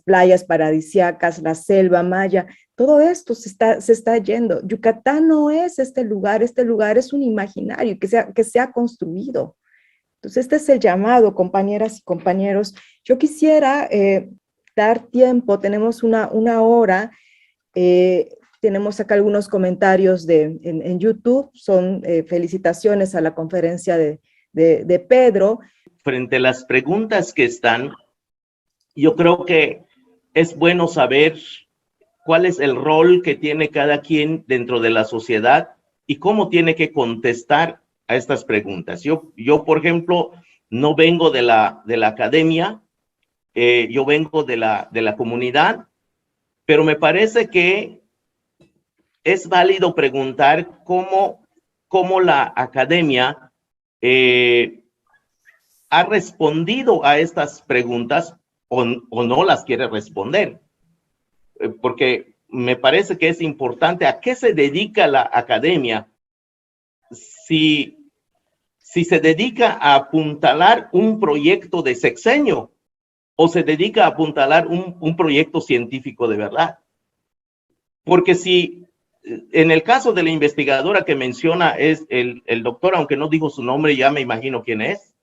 Speaker 1: playas paradisíacas, la selva maya, todo esto se está yendo. Yucatán no es este lugar es un imaginario que se ha construido. Entonces, este es el llamado, compañeras y compañeros. Yo quisiera dar tiempo, tenemos una hora, tenemos acá algunos comentarios en YouTube, son felicitaciones a la conferencia de Pedro.
Speaker 2: Frente a las preguntas que están, yo creo que es bueno saber cuál es el rol que tiene cada quien dentro de la sociedad y cómo tiene que contestar a estas preguntas. Yo por ejemplo, no vengo de la academia, yo vengo de la comunidad, pero me parece que es válido preguntar cómo la academia ha respondido a estas preguntas o no las quiere responder. Porque me parece que es importante a qué se dedica la academia. Si se dedica a apuntalar un proyecto de sexenio o se dedica a apuntalar un proyecto científico de verdad. Porque si en el caso de la investigadora que menciona es el doctor, aunque no dijo su nombre, ya me imagino quién es,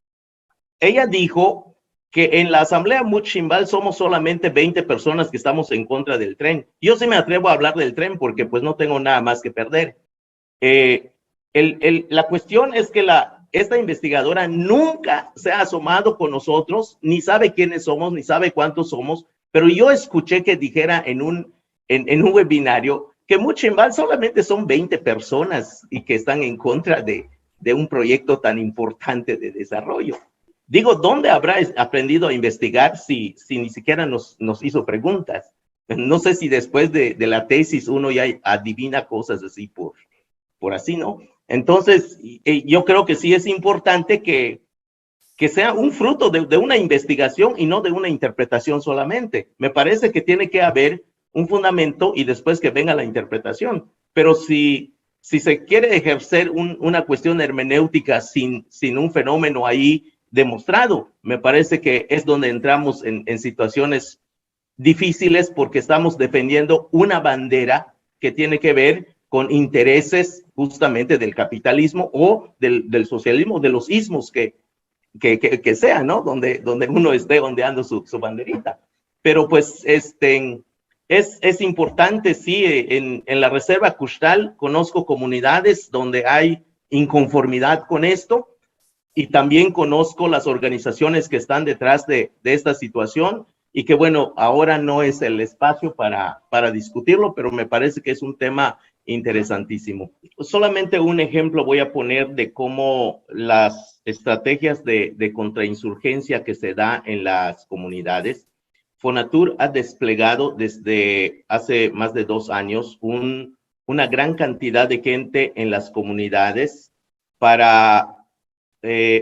Speaker 2: ella dijo que en la asamblea Muchimbal somos solamente 20 personas que estamos en contra del tren. Yo sí me atrevo a hablar del tren porque pues no tengo nada más que perder. La cuestión es que esta investigadora nunca se ha asomado con nosotros, ni sabe quiénes somos, ni sabe cuántos somos, pero yo escuché que dijera en un webinario que Muchimbal solamente son 20 personas y que están en contra de un proyecto tan importante de desarrollo. Digo, ¿dónde habrá aprendido a investigar si ni siquiera nos hizo preguntas? No sé si después de la tesis uno ya adivina cosas así por así, ¿no? Entonces, yo creo que sí es importante que sea un fruto de una investigación y no de una interpretación solamente. Me parece que tiene que haber un fundamento y después que venga la interpretación. Pero si se quiere ejercer una cuestión hermenéutica sin un fenómeno ahí demostrado, me parece que es donde entramos en situaciones difíciles porque estamos defendiendo una bandera que tiene que ver con intereses justamente del capitalismo o del socialismo, de los ismos que sea, ¿no? Donde uno esté ondeando su banderita. Pero pues es importante, sí, en la reserva Custal conozco comunidades donde hay inconformidad con esto y también conozco las organizaciones que están detrás de esta situación y que bueno, ahora no es el espacio para discutirlo, pero me parece que es un tema interesantísimo. Solamente un ejemplo voy a poner de cómo las estrategias de contrainsurgencia que se da en las comunidades. Fonatur ha desplegado desde hace más de 2 años una gran cantidad de gente en las comunidades para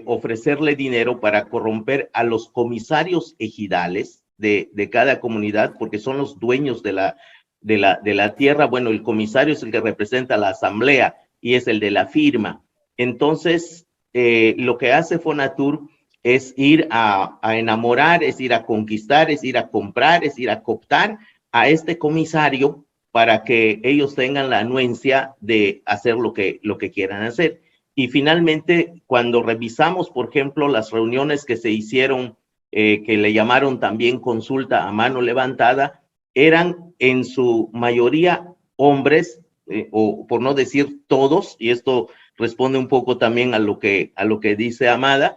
Speaker 2: ofrecerle dinero para corromper a los comisarios ejidales de cada comunidad, porque son los dueños de la tierra. Bueno, el comisario es el que representa a la asamblea y es el de la firma. Entonces, lo que hace Fonatur es ir a enamorar, es ir a conquistar, es ir a comprar, es ir a cooptar a este comisario para que ellos tengan la anuencia de hacer lo que quieran hacer. Y finalmente, cuando revisamos, por ejemplo, las reuniones que se hicieron, que le llamaron también consulta a mano levantada, eran en su mayoría hombres, o por no decir todos, y esto responde un poco también a lo que dice Amada,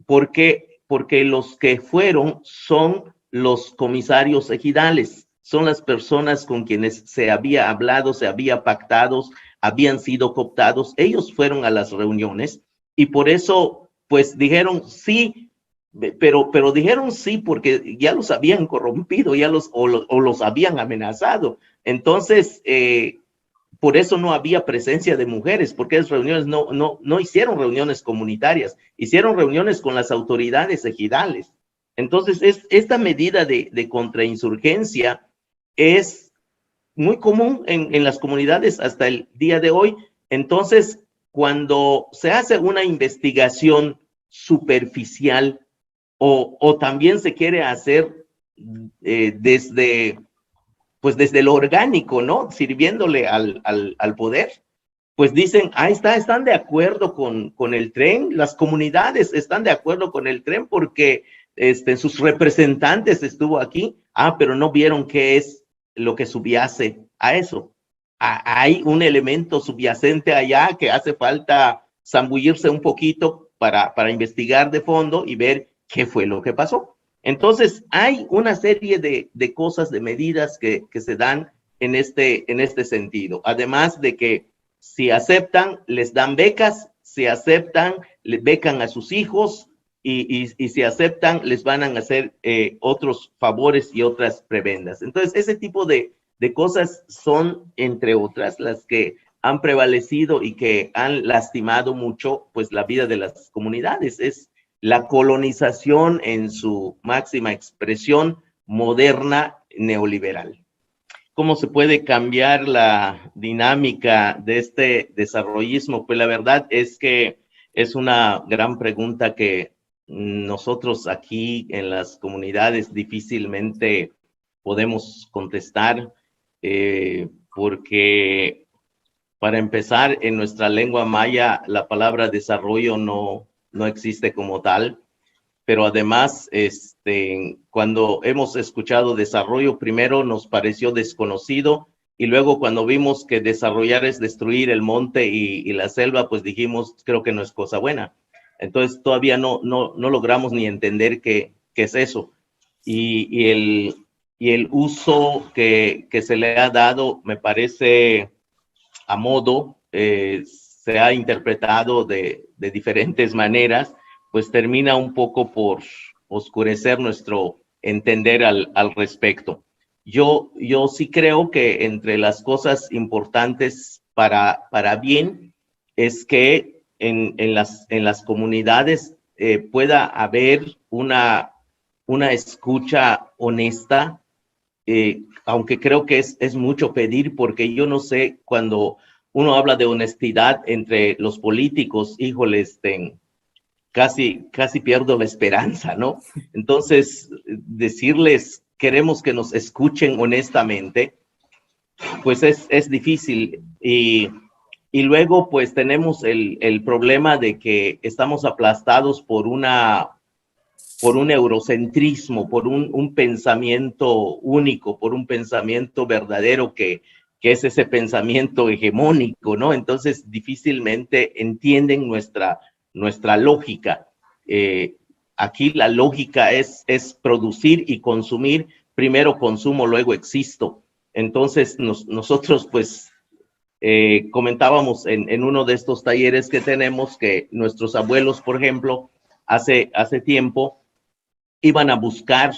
Speaker 2: porque los que fueron son los comisarios ejidales, son las personas con quienes se había hablado, se había pactado, habían sido cooptados. Ellos fueron a las reuniones y por eso pues dijeron sí, pero dijeron sí porque ya los habían corrompido, o los habían amenazado. Entonces, por eso no había presencia de mujeres, porque esas reuniones no hicieron reuniones comunitarias, hicieron reuniones con las autoridades ejidales. Entonces, esta medida de contrainsurgencia es muy común en las comunidades hasta el día de hoy. Entonces, cuando se hace una investigación superficial o también se quiere hacer desde lo orgánico, ¿no? Sirviéndole al poder, pues dicen, ahí está, están de acuerdo con el tren, las comunidades están de acuerdo con el tren porque sus representantes estuvo aquí, pero no vieron qué es lo que subyace a eso. Hay un elemento subyacente allá que hace falta zambullirse un poquito para investigar de fondo y ver qué fue lo que pasó. Entonces, hay una serie de cosas, de medidas que se dan en este sentido. Además de que si aceptan, les dan becas, si aceptan, les becan a sus hijos y si aceptan, les van a hacer otros favores y otras prebendas. Entonces, ese tipo de cosas son, entre otras, las que han prevalecido y que han lastimado mucho, pues, la vida de las comunidades. Es la colonización en su máxima expresión moderna neoliberal. ¿Cómo se puede cambiar la dinámica de este desarrollismo? Pues la verdad es que es una gran pregunta que nosotros aquí en las comunidades difícilmente podemos contestar, porque para empezar, en nuestra lengua maya la palabra desarrollo no existe como tal, pero además, cuando hemos escuchado desarrollo, primero nos pareció desconocido y luego cuando vimos que desarrollar es destruir el monte y la selva, pues dijimos, creo que no es cosa buena. Entonces todavía no logramos ni entender qué es eso. Y el uso que se le ha dado, me parece a modo, se ha interpretado de diferentes maneras, pues termina un poco por oscurecer nuestro entender al respecto. Yo sí creo que entre las cosas importantes para bien es que en las comunidades pueda haber una escucha honesta, aunque creo que es mucho pedir, porque yo no sé, cuando uno habla de honestidad entre los políticos, híjoles, casi pierdo la esperanza, ¿no? Entonces, decirles, queremos que nos escuchen honestamente, pues es difícil. Y luego, pues tenemos el problema de que estamos aplastados por un eurocentrismo, por un pensamiento único, por un pensamiento verdadero que es ese pensamiento hegemónico, ¿no? Entonces, difícilmente entienden nuestra lógica. Aquí la lógica es producir y consumir. Primero consumo, luego existo. Entonces, nosotros, pues, Comentábamos en uno de estos talleres que tenemos que nuestros abuelos, por ejemplo, hace tiempo, iban a buscar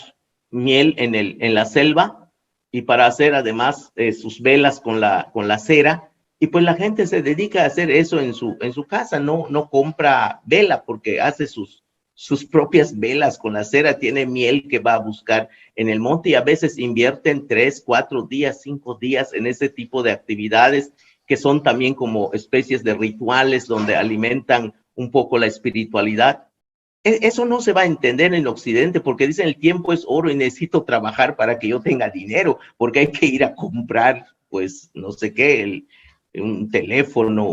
Speaker 2: miel en la selva y para hacer además sus velas con la cera. Y pues la gente se dedica a hacer eso en su casa, no compra vela porque hace sus propias velas con la cera, tiene miel que va a buscar en el monte y a veces invierten 3, 4 días, 5 días en ese tipo de actividades que son también como especies de rituales donde alimentan un poco la espiritualidad. Eso no se va a entender en Occidente porque dicen el tiempo es oro y necesito trabajar para que yo tenga dinero, porque hay que ir a comprar, pues, no sé qué, un teléfono,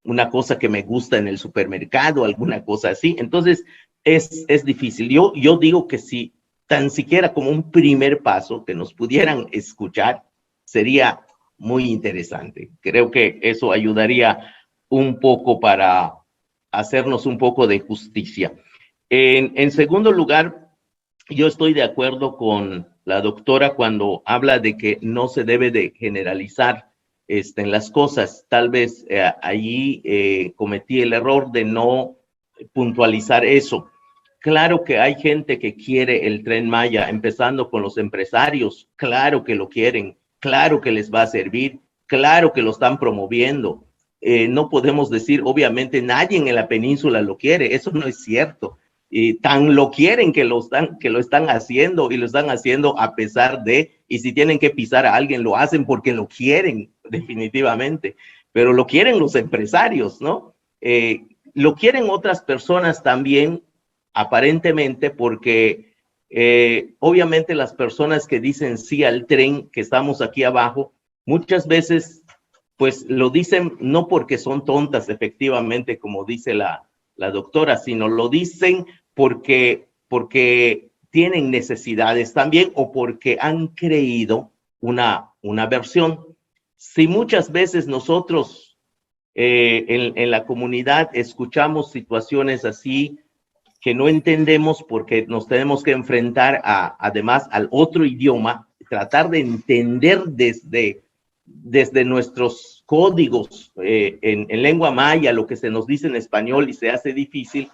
Speaker 2: una cosa que me gusta en el supermercado, alguna cosa así. Entonces, es difícil. Yo digo que si tan siquiera como un primer paso que nos pudieran escuchar, sería muy interesante. Creo que eso ayudaría un poco para hacernos un poco de justicia. En segundo lugar, yo estoy de acuerdo con la doctora cuando habla de que no se debe de generalizar en las cosas. Tal vez allí cometí el error de no puntualizar eso. Claro que hay gente que quiere el Tren Maya, empezando con los empresarios, claro que lo quieren, claro que les va a servir, claro que lo están promoviendo. No podemos decir, obviamente, nadie en la península lo quiere, eso no es cierto. Tan lo quieren que lo están haciendo y lo están haciendo a pesar de, y si tienen que pisar a alguien, lo hacen porque lo quieren, definitivamente, pero lo quieren los empresarios, ¿no? Lo quieren otras personas también, aparentemente, porque obviamente las personas que dicen sí al tren que estamos aquí abajo, muchas veces pues lo dicen no porque son tontas, efectivamente, como dice la doctora, sino lo dicen porque tienen necesidades también o porque han creído una versión. Si muchas veces nosotros en la comunidad escuchamos situaciones así que no entendemos porque nos tenemos que enfrentar además al otro idioma, tratar de entender desde nuestros códigos en lengua maya, lo que se nos dice en español y se hace difícil,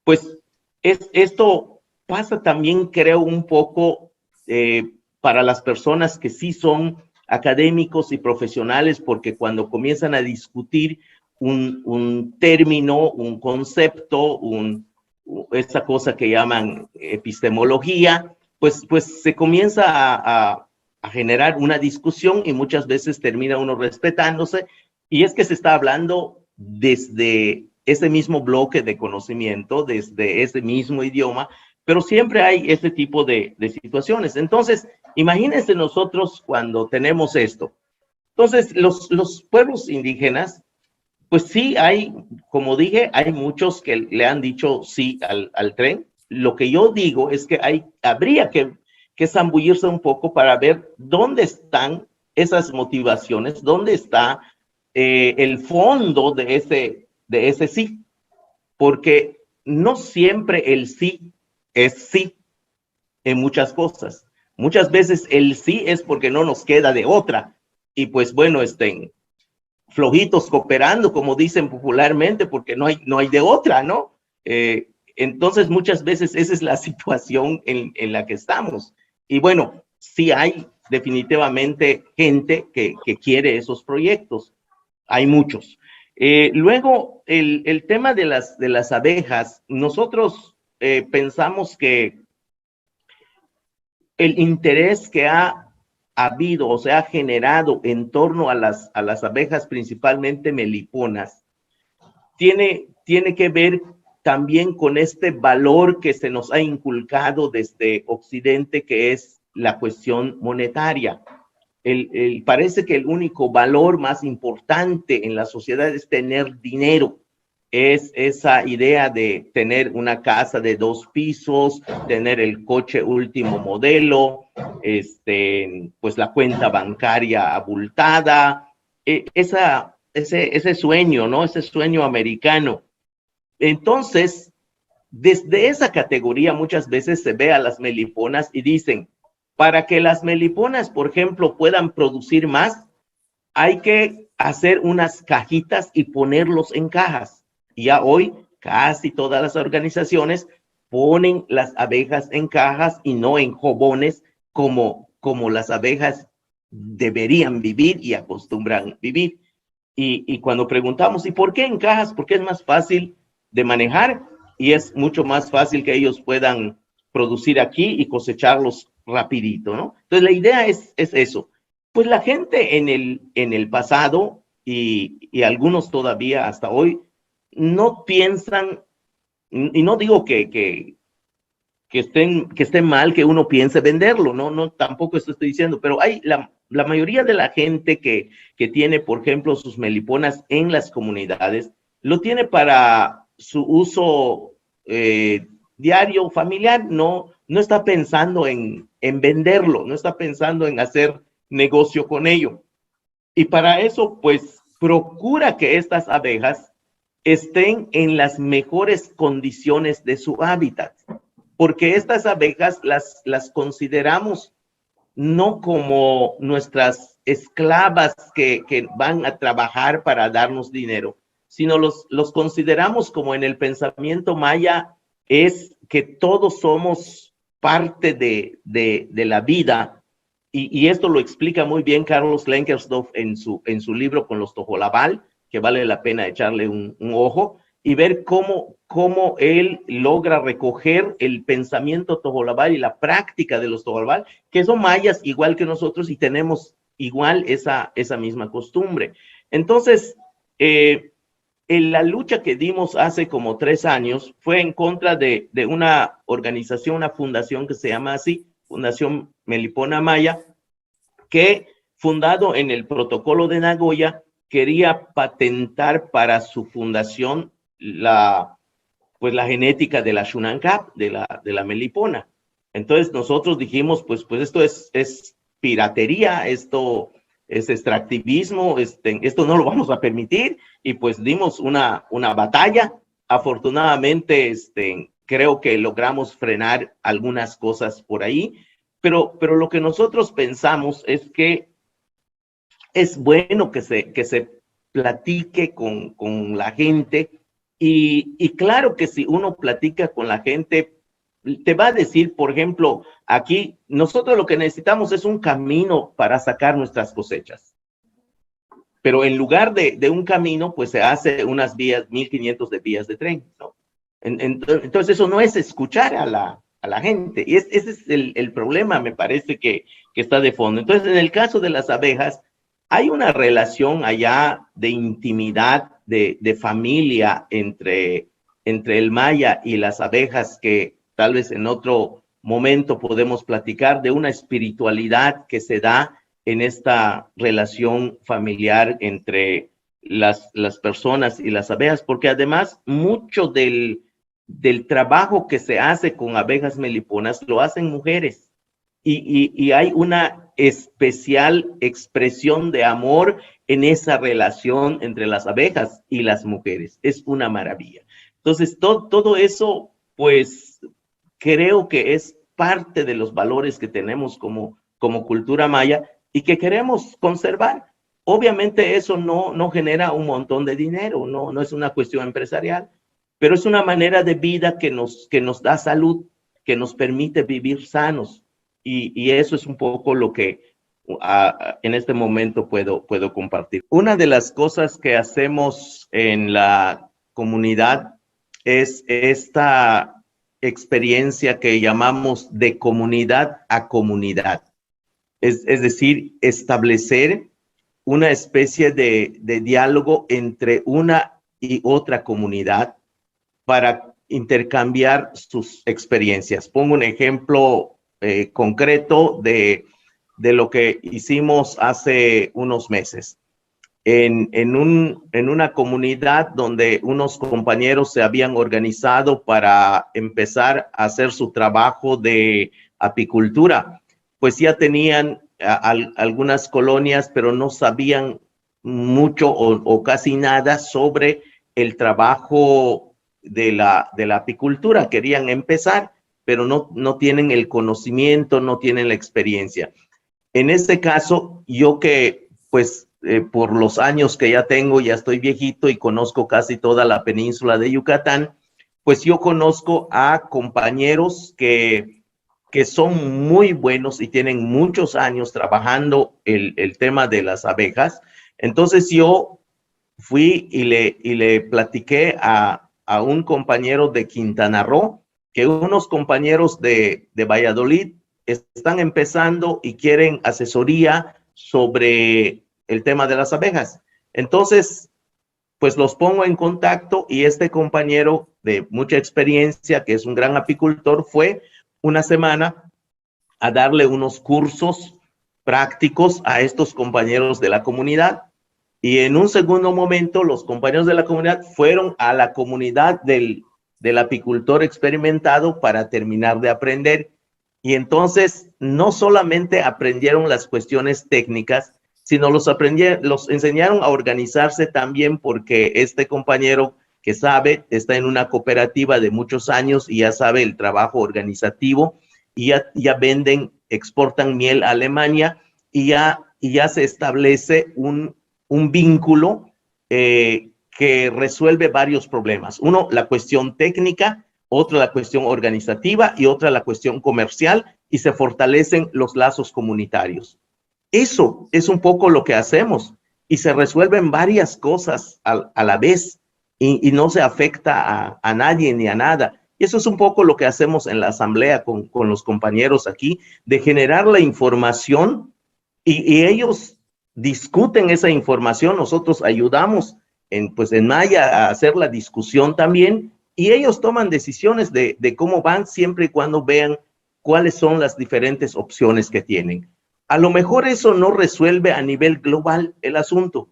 Speaker 2: pues esto pasa también, creo, un poco para las personas que sí son académicos y profesionales, porque cuando comienzan a discutir un término, un concepto, esa cosa que llaman epistemología, pues se comienza a generar una discusión y muchas veces termina uno respetándose, y es que se está hablando desde ese mismo bloque de conocimiento, desde ese mismo idioma, pero siempre hay este tipo de situaciones. Entonces, imagínense nosotros cuando tenemos esto. Entonces, los pueblos indígenas, pues sí hay, como dije, hay muchos que le han dicho sí al tren. Lo que yo digo es que habría que zambullirse un poco para ver dónde están esas motivaciones, dónde está el fondo de ese sí, porque no siempre el sí es sí en muchas cosas. Muchas veces el sí es porque no nos queda de otra, y pues bueno, flojitos cooperando, como dicen popularmente, porque no hay de otra, ¿no? Entonces, muchas veces esa es la situación en la que estamos. Y bueno, sí hay definitivamente gente que quiere esos proyectos. Hay muchos. Luego, el tema de las abejas, nosotros pensamos que el interés que ha habido o se ha generado en torno a las abejas, principalmente meliponas, tiene que ver también con este valor que se nos ha inculcado desde Occidente, que es la cuestión monetaria. Parece que el único valor más importante en la sociedad es tener dinero. Es esa idea de tener una casa de 2 pisos, tener el coche último modelo, pues la cuenta bancaria abultada, ese sueño, ¿no? Ese sueño americano. Entonces, desde esa categoría muchas veces se ve a las meliponas y dicen, para que las meliponas, por ejemplo, puedan producir más, hay que hacer unas cajitas y ponerlos en cajas. Y ya hoy casi todas las organizaciones ponen las abejas en cajas y no en jobones como las abejas deberían vivir y acostumbran vivir. Y cuando preguntamos, ¿y por qué en cajas? Porque es más fácil de manejar y es mucho más fácil que ellos puedan producir aquí y cosecharlos rapidito, ¿no? Entonces la idea es eso. Pues la gente en el pasado y algunos todavía hasta hoy no piensan, y no digo que esté mal que uno piense venderlo, no, tampoco esto estoy diciendo, pero hay la mayoría de la gente que tiene, por ejemplo, sus meliponas en las comunidades, lo tiene para su uso diario, familiar, no está pensando en venderlo, no está pensando en hacer negocio con ello. Y para eso, pues, procura que estas abejas estén en las mejores condiciones de su hábitat, porque estas abejas las consideramos no como nuestras esclavas que van a trabajar para darnos dinero, sino los consideramos como en el pensamiento maya es que todos somos parte de la vida, y esto lo explica muy bien Carlos Lenkersdorf en su libro con los tojolabal, que vale la pena echarle un ojo, y ver cómo él logra recoger el pensamiento tojolabal y la práctica de los tojolabal, que son mayas igual que nosotros y tenemos igual esa misma costumbre. Entonces, en la lucha que dimos hace como 3 años fue en contra de una organización, una fundación que se llama así, Fundación Melipona Maya, que fundado en el protocolo de Nagoya, quería patentar para su fundación la genética de la Shunankap, de la melipona. Entonces nosotros dijimos, pues esto es piratería, esto es extractivismo, esto no lo vamos a permitir, y pues dimos una batalla. Afortunadamente, creo que logramos frenar algunas cosas por ahí, pero lo que nosotros pensamos es que es bueno que se platique con la gente, y claro que si uno platica con la gente, te va a decir, por ejemplo, aquí nosotros lo que necesitamos es un camino para sacar nuestras cosechas. Pero en lugar de un camino, pues se hace unas vías, 1500 de vías de tren, ¿no? Entonces eso no es escuchar a la gente. Y ese es el problema, me parece que está de fondo. Entonces, en el caso de las abejas, hay una relación allá de intimidad, de familia entre el maya y las abejas, que tal vez en otro momento podemos platicar, de una espiritualidad que se da en esta relación familiar entre las personas y las abejas, porque además mucho del trabajo que se hace con abejas meliponas lo hacen mujeres, y hay una especial expresión de amor en esa relación entre las abejas y las mujeres. Es una maravilla. Entonces, todo eso, pues, creo que es parte de los valores que tenemos como cultura maya y que queremos conservar. Obviamente eso no genera un montón de dinero, no es una cuestión empresarial, pero es una manera de vida que nos da salud, que nos permite vivir sanos, y eso es un poco lo que en este momento puedo compartir. Una de las cosas que hacemos en la comunidad es esta experiencia que llamamos de comunidad a comunidad. Es decir, establecer una especie de diálogo entre una y otra comunidad para intercambiar sus experiencias. Pongo un ejemplo concreto de lo que hicimos hace unos meses. En una comunidad donde unos compañeros se habían organizado para empezar a hacer su trabajo de apicultura, pues ya tenían algunas colonias, pero no sabían mucho o casi nada sobre el trabajo de la apicultura. Querían empezar, pero no tienen el conocimiento, no tienen la experiencia. En este caso, yo que pues por los años que ya tengo, ya estoy viejito y conozco casi toda la península de Yucatán, pues yo conozco a compañeros que son muy buenos y tienen muchos años trabajando el tema de las abejas. Entonces yo fui y le platiqué a un compañero de Quintana Roo, que unos compañeros de Valladolid están empezando y quieren asesoría sobre el tema de las abejas. Entonces, pues los pongo en contacto y este compañero de mucha experiencia, que es un gran apicultor, fue una semana a darle unos cursos prácticos a estos compañeros de la comunidad. Y en un segundo momento, los compañeros de la comunidad fueron a la comunidad del apicultor experimentado para terminar de aprender. Y entonces, no solamente aprendieron las cuestiones técnicas, sino los enseñaron a organizarse también, porque este compañero que sabe, está en una cooperativa de muchos años y ya sabe el trabajo organizativo, y ya venden, exportan miel a Alemania, y ya se establece un vínculo que resuelve varios problemas. Uno, la cuestión técnica, otra la cuestión organizativa y otra la cuestión comercial, y se fortalecen los lazos comunitarios. Eso es un poco lo que hacemos, y se resuelven varias cosas a la vez, y no se afecta a nadie ni a nada. Y eso es un poco lo que hacemos en la asamblea con los compañeros aquí, de generar la información, y ellos discuten esa información, nosotros ayudamos en Maya a hacer la discusión también, y ellos toman decisiones de cómo van, siempre y cuando vean cuáles son las diferentes opciones que tienen. A lo mejor eso no resuelve a nivel global el asunto,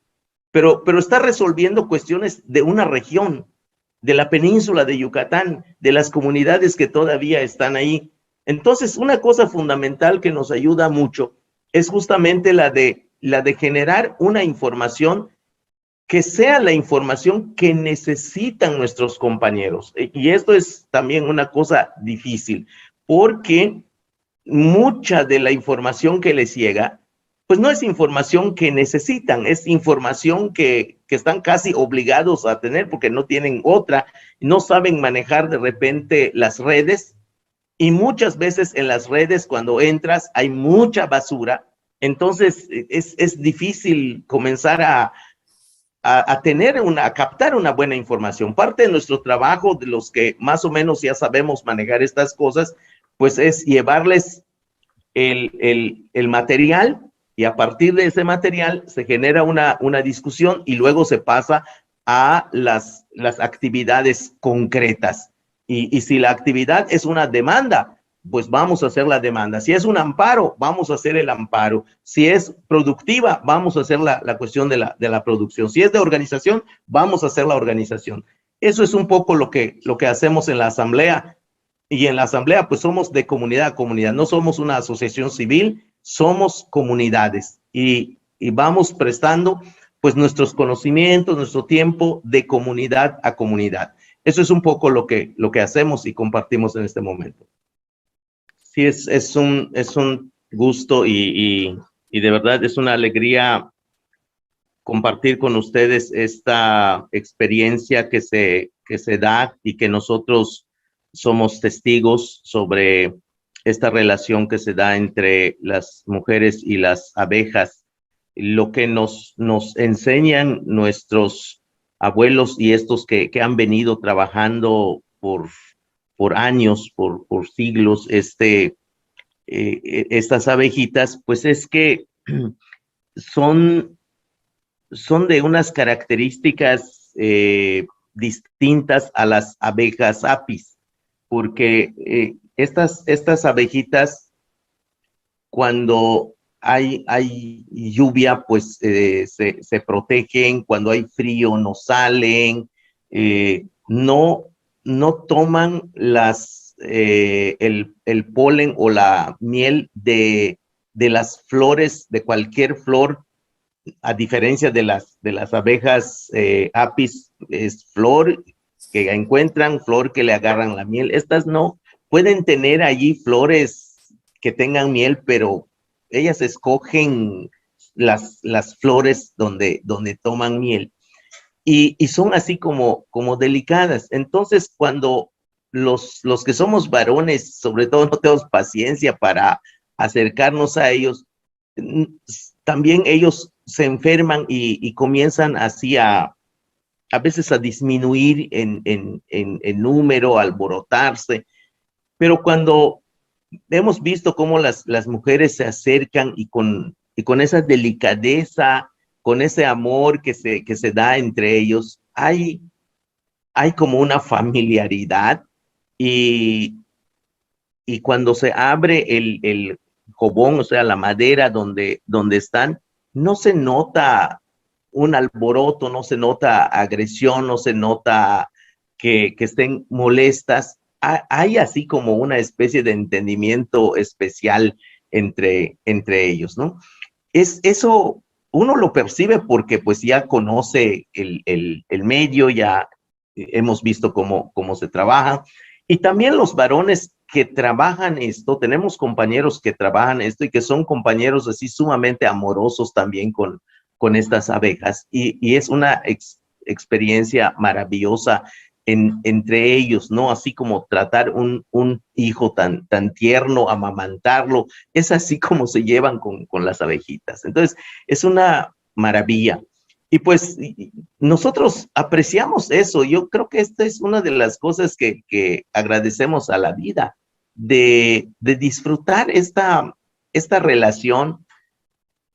Speaker 2: pero está resolviendo cuestiones de una región, de la península de Yucatán, de las comunidades que todavía están ahí. Entonces, una cosa fundamental que nos ayuda mucho es justamente la de generar una información que sea la información que necesitan nuestros compañeros. Y esto es también una cosa difícil, porque mucha de la información que les llega, pues no es información que necesitan, es información que están casi obligados a tener porque no tienen otra, no saben manejar de repente las redes, y muchas veces en las redes cuando entras hay mucha basura. Entonces es difícil comenzar a captar una buena información. Parte de nuestro trabajo, de los que más o menos ya sabemos manejar estas cosas, pues es llevarles el material, y a partir de ese material se genera una discusión, y luego se pasa a las actividades concretas. Y si la actividad es una demanda, pues vamos a hacer la demanda. Si es un amparo, vamos a hacer el amparo. Si es productiva, vamos a hacer la cuestión de la producción. Si es de organización, vamos a hacer la organización. Eso es un poco lo que hacemos en la asamblea. Y en la asamblea, pues somos de comunidad a comunidad. No somos una asociación civil, somos comunidades. Y vamos prestando, pues, nuestros conocimientos, nuestro tiempo de comunidad a comunidad. Eso es un poco lo que hacemos y compartimos en este momento. Sí, es un gusto y de verdad es una alegría compartir con ustedes esta experiencia que se da, y que nosotros somos testigos sobre esta relación que se da entre las mujeres y las abejas. Lo que nos enseñan nuestros abuelos y estos que han venido trabajando por años, por siglos, estas abejitas, pues es que son de unas características distintas a las abejas apis, porque estas abejitas, cuando hay lluvia, pues se protegen; cuando hay frío no salen, no toman el polen o la miel de las flores, de cualquier flor, a diferencia de las abejas apis. Es flor que encuentran, flor que le agarran la miel. Estas no pueden tener allí flores que tengan miel, pero ellas escogen las flores donde toman miel. Y son así como delicadas. Entonces, cuando los que somos varones, sobre todo, no tenemos paciencia para acercarnos a ellos, también ellos se enferman y comienzan así a veces a disminuir en número, a alborotarse. Pero cuando hemos visto cómo las mujeres se acercan y con esa delicadeza, con ese amor que se da entre ellos, hay como una familiaridad y, y cuando se abre el jobón, o sea, la madera donde están, no se nota un alboroto, no se nota agresión, no se nota que estén molestas. Hay así como una especie de entendimiento especial entre ellos, ¿no? Eso uno lo percibe porque pues ya conoce el medio, ya hemos visto cómo se trabaja. Y también los varones que trabajan esto, tenemos compañeros que trabajan esto y que son compañeros así sumamente amorosos también con estas abejas. Y es una experiencia maravillosa entre ellos, ¿no? Así como tratar un hijo tan tierno, amamantarlo, es así como se llevan con las abejitas. Entonces, es una maravilla. Y pues nosotros apreciamos eso. Yo creo que esta es una de las cosas que agradecemos a la vida, de disfrutar esta relación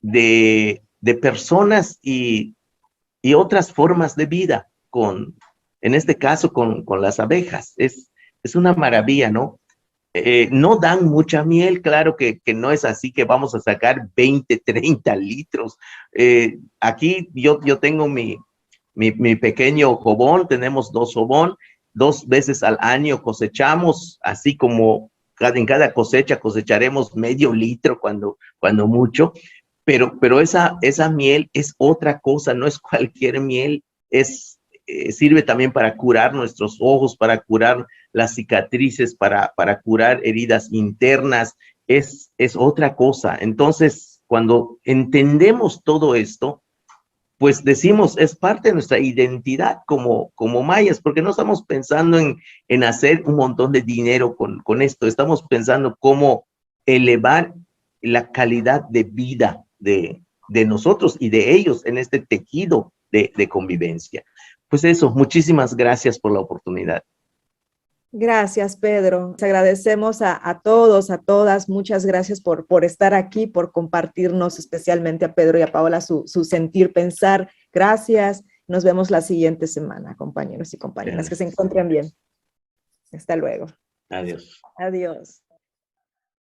Speaker 2: de personas y otras formas de vida, en este caso con las abejas. Es una maravilla, ¿no? No dan mucha miel, claro que no es así que vamos a sacar 20, 30 litros. Aquí yo tengo mi pequeño jobón, tenemos 2 jobón, 2 veces al año cosechamos, así como en cada cosecha cosecharemos medio litro cuando mucho, pero esa miel es otra cosa, no es cualquier miel, sirve también para curar nuestros ojos, para curar las cicatrices, para curar heridas internas, es otra cosa. Entonces, cuando entendemos todo esto, pues decimos, es parte de nuestra identidad como mayas, porque no estamos pensando en hacer un montón de dinero con esto, estamos pensando cómo elevar la calidad de vida de nosotros y de ellos en este tejido de convivencia. Pues eso, muchísimas gracias por la oportunidad.
Speaker 1: Gracias, Pedro. Les agradecemos a todos, a todas. Muchas gracias por estar aquí, por compartirnos, especialmente a Pedro y a Paola, su sentir, pensar. Gracias. Nos vemos la siguiente semana, compañeros y compañeras. Gracias. Que se encuentren bien. Hasta luego.
Speaker 2: Adiós.
Speaker 1: Adiós.